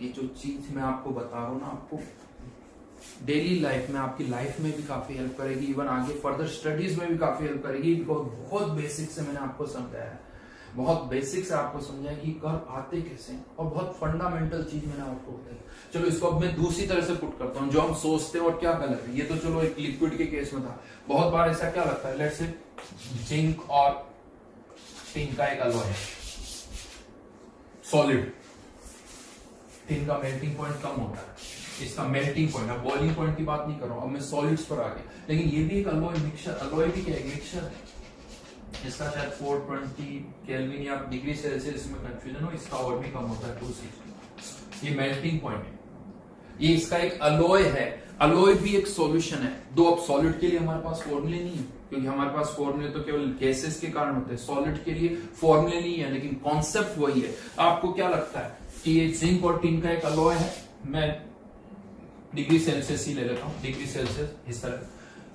ये जो चीज मैं आपको बता रहा हूं ना, आपको डेली लाइफ में, आपकी लाइफ में भी काफी हेल्प करेगी, इवन आगे फर्दर स्टडीज में भी काफी हेल्प करेगी। बहुत बेसिक से मैंने आपको समझाया है, बहुत बेसिक से आपको समझाया कि कर्व आते कैसे, और बहुत फंडामेंटल चीज मैंने आपको बताई। चलो इसको अब मैं दूसरी तरह से पुट करता हूँ, जो हम सोचते हैं और क्या गलत है। ये तो चलो एक लिक्विड के केस में था, बहुत बार ऐसा क्या लगता है, लेट्स से जिंक और टिन का एक अलॉय है, सॉलिड, टिन का मेल्टिंग पॉइंट कम होता है, इसका मेल्टिंग पॉइंट, अब बॉइलिंग पॉइंट की बात नहीं कर रहा हूं, अब मैं सॉलिड्स पर आ गया। लेकिन ये भी एक अलॉय मिक्सचर, अलॉय भी क्या है, मिक्सचर है। इसका शायद 420 केल्विन या डिग्री सेल्सियस में कंफ्यूजन हो, इसका और भी कम होता है 260। ये मेल्टिंग पॉइंट है, ये इसका एक अलॉय है। अलॉय भी एक सॉल्यूशन है। दो, अब सॉलिड के लिए हमारे पास फॉर्मूले नहीं है, क्योंकि हमारे पास फॉर्मूले तो केवल गैसेस के कारण होते हैं, सॉलिड के लिए फॉर्मूले नहीं है, लेकिन कॉन्सेप्ट वही है। आपको क्या लगता है कि ये जिंक और टिन का एक अलॉय है, मैं डिग्री सेल्सियस ही ले लेता हूं, डिग्री सेल्सियस इस तरह,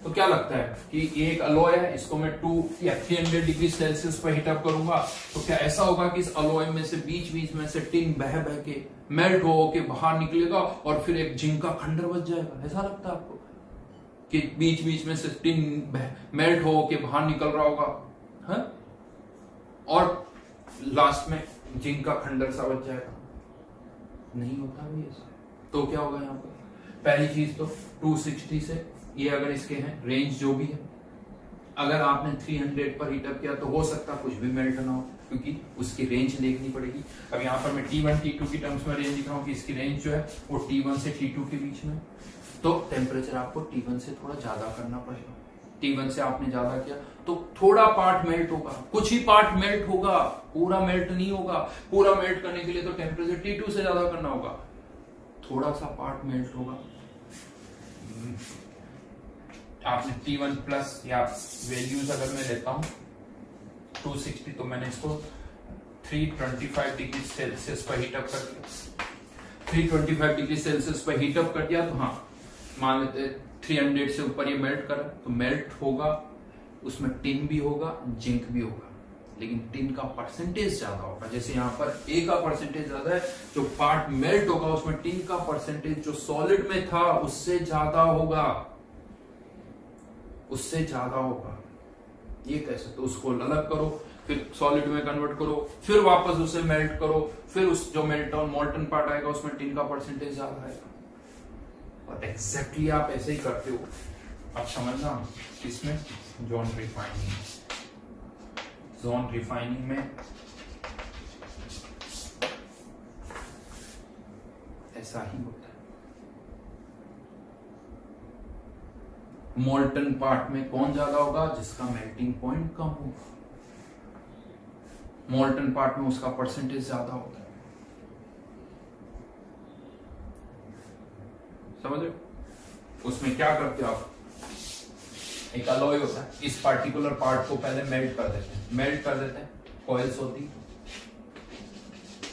तो क्या लगता है कि ये एक अलॉय है, इसको मैं 2 या 300 डिग्री सेल्सियस पर हीटअप करूंगा, तो क्या ऐसा होगा कि इस अलॉय में से बीच बीच में से टिन बह बह के मेल्ट हो के बाहर निकलेगा और फिर एक जिंक का खंडर बच जाएगा? ऐसा लगता है आपको कि बीच बीच में से टिन मेल्ट हो के बाहर निकल रहा होगा? है? और लास्ट में जिंक का खंडर सा बच जाएगा, नहीं होता भी ऐसा। तो क्या होगा यहाँ पर, पहली चीज तो 260 से ये अगर इसके हैं रेंज जो भी है, अगर आपने 300 पर हीटअप किया तो हो सकता कुछ भी मेल्ट ना हो, क्योंकि उसकी रेंज देखनी पड़ेगी। अब यहाँ पर मैं T1 T2 की टर्म्स में रेंज दिख रहा हूँ कि इसकी रेंज जो है वो T1 से T2 के बीच में, तो टेम्परेचर आपको T1 से थोड़ा ज्यादा करना पड़ेगा। T1 से आपने ज्यादा किया तो थोड़ा पार्ट मेल्ट होगा, कुछ ही पार्ट मेल्ट होगा, पूरा मेल्ट नहीं होगा। पूरा मेल्ट करने के लिए तो टेम्परेचर T2 से ज्यादा करना होगा, थोड़ा सा पार्ट मेल्ट होगा। आपने T1 प्लस या वैल्यूज अगर मैं लेता हूं 260, तो मैंने इसको 325 डिग्री सेल्सियस पर हीटअप कर दिया। 325 डिग्री सेल्सियस पर हीटअप कर दिया तो हाँ मान लेते 300 से ऊपर ये मेल्ट करा तो मेल्ट होगा, उसमें टिन भी होगा, जिंक भी होगा, लेकिन टिन का परसेंटेज ज्यादा होगा। जैसे यहाँ पर ए का परसेंटेज ज्यादा है, जो पार्ट मेल्ट होगा उसमें टिन का परसेंटेज जो सॉलिड में था उससे ज्यादा होगा, उससे ज्यादा होगा। ये कैसे, तो उसको अलग करो, फिर सॉलिड में कन्वर्ट करो, फिर वापस उसे मेल्ट करो, फिर उस जो मेल्ट डाउन मोल्टन पार्ट आएगा उसमें टिन का परसेंटेज ज्यादा आएगा। और एग्जैक्टली आप ऐसे ही करते हो। अब समझना इसमें जोन रिफाइनिंग, जोन रिफाइनिंग में ऐसा ही होता है। मोल्टन पार्ट में कौन ज्यादा होगा, जिसका मेल्टिंग पॉइंट कम होगा। मोल्टन पार्ट में उसका परसेंटेज ज्यादा होता है, समझ रहे हो। उसमें क्या करते हो आप, एक अलॉय होता है, इस पार्टिकुलर पार्ट को पहले मेल्ट कर देते हैं, मेल्ट कर देते हैं, कॉइल्स होती,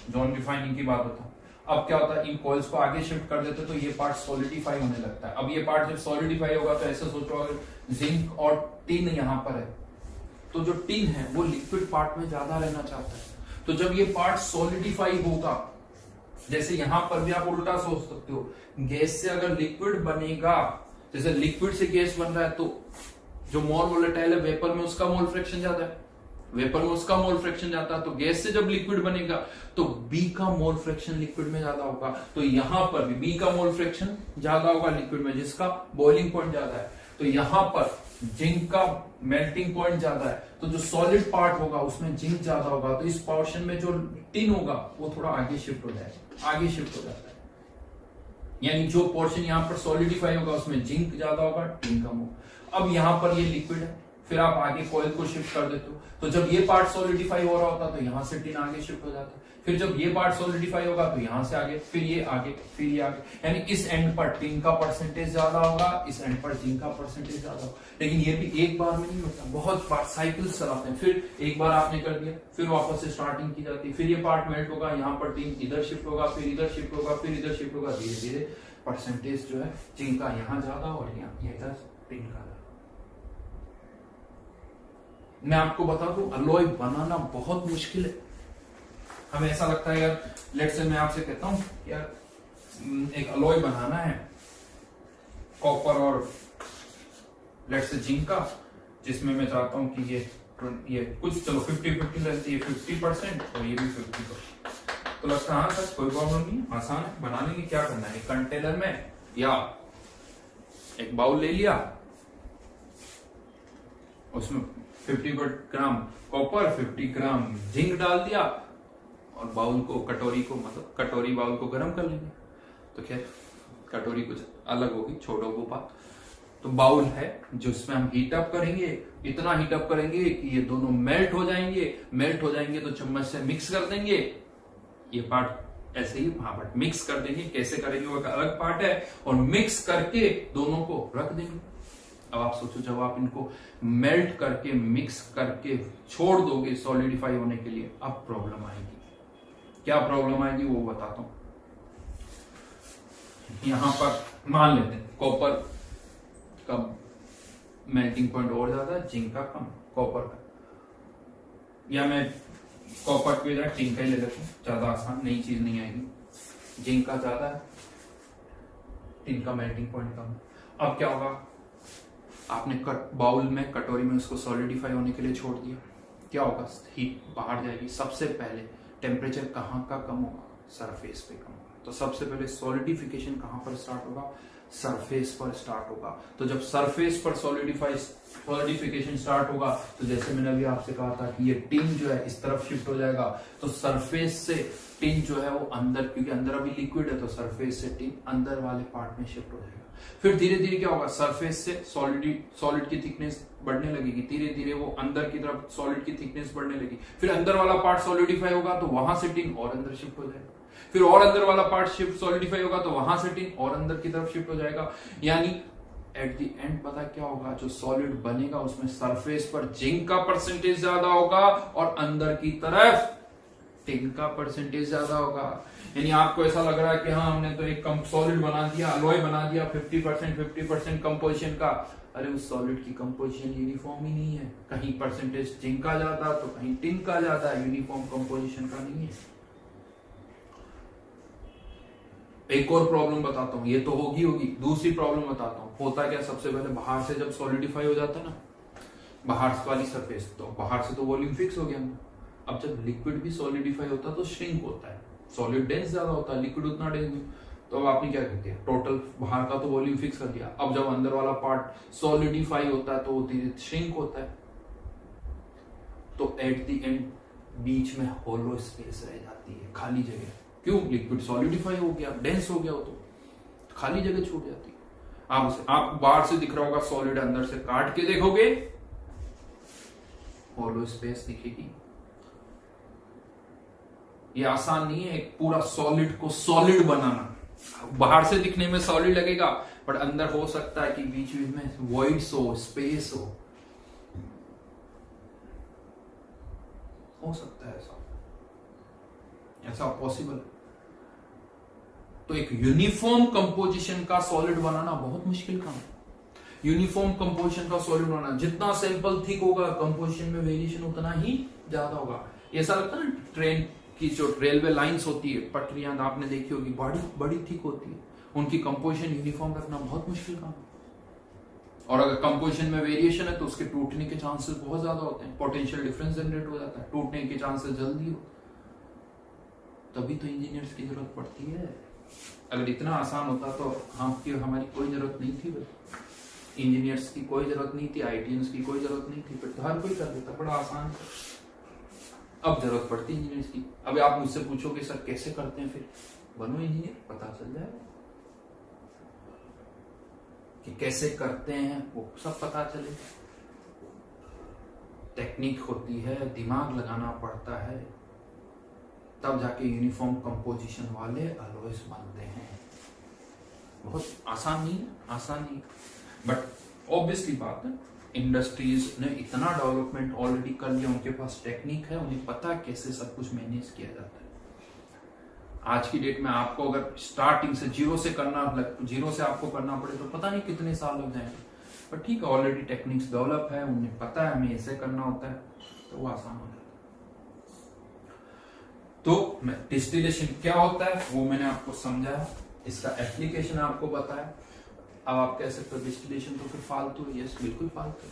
जोन रिफाइनिंग की बात होता है। अब क्या होता है, इन कॉइल्स को आगे शिफ्ट कर देते तो ये पार्ट सॉलिडिफाई होने लगता है। अब ये पार्ट जब सॉलिडिफाई होगा तो ऐसे सोचो अगर जिंक और टिन यहां पर है तो जो टिन है वो लिक्विड पार्ट में ज्यादा रहना चाहता है, तो जब ये पार्ट सॉलिडिफाई होगा, जैसे यहां पर भी आप उल्टा सोच सकते हो, गैस से अगर लिक्विड बनेगा, जैसे लिक्विड से गैस बन रहा है तो जो मोर वोलेटाइल है वेपर में उसका मोल फ्रैक्शन ज्यादा है, वेपर में उसका मोल फ्रैक्शन जाता है, तो गैस से जब लिक्विड बनेगा तो बी का मोल फ्रैक्शन लिक्विड में ज्यादा होगा, तो यहां पर भी बी का मोल फ्रैक्शन ज्यादा होगा लिक्विड में, जिसका बॉइलिंग पॉइंट ज्यादा है। तो यहां पर जिंक का मेल्टिंग पॉइंट ज्यादा है, तो जो सॉलिड पार्ट होगा उसमें जिंक ज्यादा होगा, तो इस पोर्शन में जो टिन होगा वो थोड़ा आगे शिफ्ट हो जाएगा, आगे शिफ्ट हो जाता है। यानी जो पोर्शन यहाँ पर सॉलिडिफाई होगा उसमें जिंक ज्यादा होगा, टिन कम होगा। अब यहाँ पर ये लिक्विड है, फिर आप आगे कॉइल को शिफ्ट कर देते हो, तो जब ये पार्ट सॉलिडिफाई हो रहा होता तो यहां से टिन आगे शिफ्ट हो जाता है, फिर जब ये पार्ट सॉलिडिफाई होगा तो यहां से आगे, फिर ये आगे, फिर ये आगे। यानी इस एंड पर टिन का परसेंटेज ज्यादा होगा, इस एंड पर जिंक का परसेंटेज ज्यादा होगा। लेकिन ये भी एक बार में नहीं होता, बहुत बार साइकिल चलाते हैं। फिर एक बार आपने कर दिया, फिर वापस से स्टार्टिंग की जाती है, फिर ये पार्ट मेल्ट होगा, यहाँ पर टिन इधर शिफ्ट होगा, फिर इधर शिफ्ट होगा, फिर इधर शिफ्ट होगा, धीरे धीरे परसेंटेज जो है जिंक का यहाँ ज्यादा और यहाँ इधर टिन का। मैं आपको बता दूं अलॉय बनाना बहुत मुश्किल है। हमें ऐसा लगता है यार, लेट से मैं आपसे कहता हूं यार एक अलॉय बनाना है कॉपर और लेट से जिंक का, जिसमें मैं चाहता हूं कि ये कुछ चलो 50-50 रहती है, 50% और ये भी 50%, तो लगता है हाँ सर कोई प्रॉब्लम नहीं, आसान है बनाने की। क्या करना है, कंटेनर में या एक बाउल ले लिया, उसमें 50 ग्राम कॉपर 50 ग्राम जिंक डाल दिया और बाउल को कटोरी को मतलब कटोरी बाउल को गर्म कर लेंगे। तो खैर कटोरी कुछ अलग होगी, छोड़ो वो बात। तो बाउल है जिसमें हम हीट अप करेंगे, इतना हीट अप करेंगे कि ये दोनों मेल्ट हो जाएंगे। मेल्ट हो जाएंगे तो चम्मच से मिक्स कर देंगे, ये पार्ट ऐसे ही वहां पर मिक्स कर देंगे। कैसे करेंगे वो एक अलग पार्ट है, और मिक्स करके दोनों को रख देंगे। अब आप सोचो जब आप इनको मेल्ट करके मिक्स करके छोड़ दोगे सॉलिडिफाई होने के लिए, अब प्रॉब्लम आएगी। क्या प्रॉब्लम आएगी वो बताता हूं। यहां पर मान लेते हैं कॉपर का मेल्टिंग पॉइंट और ज्यादा है, जिंक का कम, कॉपर का, या मैं कॉपर की बजाय टिन का ही ले लेता हूं, ज्यादा आसान, नई चीज नहीं आएगी। जिंक का ज्यादा है, टिन का मेल्टिंग पॉइंट कम। अब क्या होगा, आपने बाउल में कटोरी में उसको सॉलिडिफाई होने के लिए छोड़ दिया, क्या होगा, हीट बाहर जाएगी। सबसे पहले टेम्परेचर कहाँ का कम होगा, सरफेस पे कम होगा। तो सबसे पहले सॉलिडिफिकेशन कहाँ पर स्टार्ट होगा, सरफेस पर स्टार्ट होगा। तो जब सरफेस पर सॉलिडिफिकेशन स्टार्ट होगा तो जैसे मैंने अभी आपसे कहा था कि ये टिन जो है इस तरफ शिफ्ट हो जाएगा, तो सरफेस से टिन जो है वो अंदर, क्योंकि अंदर अभी लिक्विड है तो सरफेस से टिन अंदर वाले पार्ट में शिफ्ट हो जाएगा। फिर धीरे धीरे क्या होगा, सरफेस से सॉलिड की थिकनेस बढ़ने लगेगी, धीरे धीरे वो अंदर की तरफ सॉलिड की थिकनेस बढ़ने लगी। फिर अंदर वाला पार्ट सॉलिडिफाई होगा तो वहां से टिन और अंदर शिफ्ट हो जाएगा। फिर और अंदर वाला पार्ट शिफ्ट सॉलिडिफाई होगा तो वहां से टिन और अंदर की तरफ शिफ्ट हो जाएगा। यानी एट द एंड पता क्या होगा, जो सॉलिड बनेगा उसमें सरफेस पर जिंक का परसेंटेज ज्यादा होगा और अंदर की तरफ टिन का परसेंटेज ज्यादा होगा। यानी आपको ऐसा लग रहा है कि हाँ हमने तो एक सॉलिड बना दिया, अलॉय बना दिया 50% कंपोजिशन का। अरे उस सॉलिड की कंपोजिशन यूनिफॉर्म ही नहीं है, कहीं परसेंटेज जिंक का ज्यादा तो कहीं टिन का ज्यादा, यूनिफॉर्म कंपोजिशन का नहीं है। एक और प्रॉब्लम बताता हूं, ये तो होगी दूसरी प्रॉब्लम बताता हूं। होता क्या, सबसे पहले बाहर से जब सॉलिडिफाई हो जाता है ना, बाहर वाली सरफेस, तो बाहर से तो वॉल्यूम फिक्स हो गया। अब जब लिक्विड भी सॉलिडिफाई होता है तो श्रिंक होता है, सॉलिड डेंस ज्यादा होता है, लिक्विड उतना डेंस नहीं। तो अब आपने क्या कर दिया, टोटल बाहर का तो वॉल्यूम फिक्स कर दिया। अब जब अंदर वाला पार्ट सॉलिडिफाई होता है तो वो धीरे श्रिंक होता है। तो एट द एंड बीच में होलो स्पेस रह जाती है, खाली जगह। क्यों, लिक्विड सॉलिडिफाई हो गया, डेंस हो गया हो तो खाली जगह छूट जाती है। आप बाहर से दिख रहा होगा सॉलिड, अंदर से काट के देखोगे होलो स्पेस दिखेगी। ये आसान नहीं है एक पूरा सॉलिड को सॉलिड बनाना। बाहर से दिखने में सॉलिड लगेगा बट अंदर हो सकता है कि बीच बीच में वॉइड्स हो, स्पेस हो सकता है ऐसा पॉसिबल। तो एक यूनिफॉर्म कंपोजिशन का सॉलिड बनाना बहुत मुश्किल काम है। यूनिफॉर्म कंपोजिशन का सॉलिड बनाना, जितना सैंपल थिक होगा कंपोजिशन में वेरिएशन उतना ही ज्यादा होगा। ऐसा लगता है ना, ट्रेन की जो रेलवे लाइंस होती है, पटरियां आपने देखी होगी, बड़ी थिक होती है, उनकी कंपोजिशन यूनिफॉर्म रखना बहुत मुश्किल काम है। और अगर कंपोजिशन में वेरिएशन है तो उसके टूटने के चांसेस बहुत ज्यादा होते हैं, पोटेंशियल डिफरेंस जनरेट हो जाता है, टूटने के चांसेस जल्दी हो। तभी तो इंजीनियर्स की जरूरत पड़ती है। अगर इतना आसान होता तो हमारी कोई जरूरत नहीं थी, इंजीनियर्स की कोई जरूरत नहीं थी, आईटीएंस की कोई जरूरत नहीं थी, फिर तो हर कोई कर देता, बड़ा आसान। अब जरूरत पड़ती है इंजीनियर्स की। अभी आप मुझसे पूछोगे सर कैसे करते हैं, फिर बनो इंजीनियर, पता चल जाएगा कि कैसे करते हैं, वो सब पता चलेगा। टेक्निक होती है, दिमाग लगाना पड़ता है, तब जाके यूनिफॉर्म कंपोजिशन वाले अलॉयज बनते हैं। बहुत आसान नहीं, बट ऑब्वियसली बात है, इंडस्ट्रीज ने इतना डेवलपमेंट ऑलरेडी कर लिया, उनके पास टेक्निक है, उन्हें पता है कैसे सब कुछ मैनेज किया जाता है। आज की डेट में आपको अगर स्टार्टिंग से जीरो से आपको करना पड़े तो पता नहीं कितने साल लग जाएंगे, पर ठीक है, ऑलरेडी टेक्निक्स डेवलप है, उन्हें पता है हमें ऐसे करना होता है, तो वो आसान हो जाता है। तो डिस्टिलेशन क्या होता है वो मैंने आपको समझाया, इसका एप्लीकेशन आपको बताया। अब आप कह सकते हो डिस्टिलेशन तो फिर फालतू है। यस, बिल्कुल फालतू है।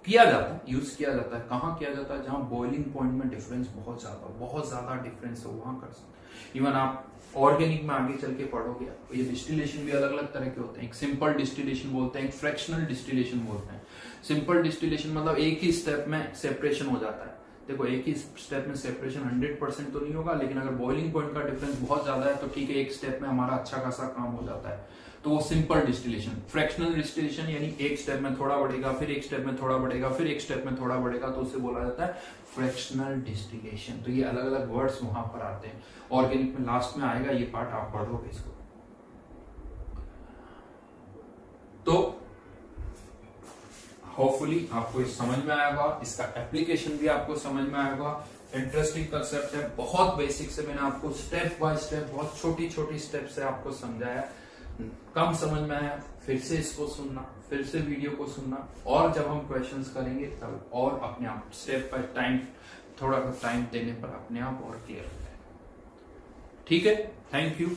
किया जाता है, यूज किया जाता है, कहाँ किया जाता है, जहां बॉइलिंग पॉइंट में डिफरेंस बहुत ज्यादा डिफरेंस है, वहां कर सकते। इवन आप ऑर्गेनिक में आगे चल के पढ़ोगे, ये डिस्टिलेशन भी अलग अलग तरह के होते हैं। एक सिंपल डिस्टिलेशन बोलते हैं, एक फ्रैक्शनल डिस्टिलेशन बोलते हैं। सिंपल डिस्टिलेशन मतलब एक ही स्टेप में सेपरेशन हो जाता है। देखो, एक ही स्टेप में सेपरेशन 100% तो नहीं होगा, लेकिन अगर बॉइलिंग पॉइंट का डिफरेंस बहुत ज्यादा है तो ठीक है, एक स्टेप में हमारा अच्छा खासा काम हो जाता है, तो वो सिंपल डिस्टिलेशन। फ्रैक्शनल डिस्टिलेशन यानी एक स्टेप में थोड़ा बढ़ेगा, फिर एक स्टेप में थोड़ा बढ़ेगा, फिर एक स्टेप में थोड़ा बढ़ेगा, तो उसे बोला जाता है फ्रैक्शनल डिस्टिलेशन। तो ये अलग अलग वर्ड्स वहां पर आते हैं। ऑर्गेनिक में लास्ट में आएगा ये पार्ट, आप पढ़ोगे इसको। तो होपफुली आपको ये समझ में आएगा, इसका एप्लीकेशन भी आपको समझ में आएगा। इंटरेस्टिंग कंसेप्ट है, बहुत बेसिक से मैंने आपको स्टेप बाय स्टेप, बहुत छोटी छोटी स्टेप से आपको समझाया। कम समझ में आया, फिर से इसको सुनना, फिर से वीडियो को सुनना, और जब हम क्वेश्चंस करेंगे तब और अपने आप स्टेप बाय टाइम, थोड़ा टाइम देने पर अपने आप और क्लियर हो जाएगा। ठीक है, थैंक यू।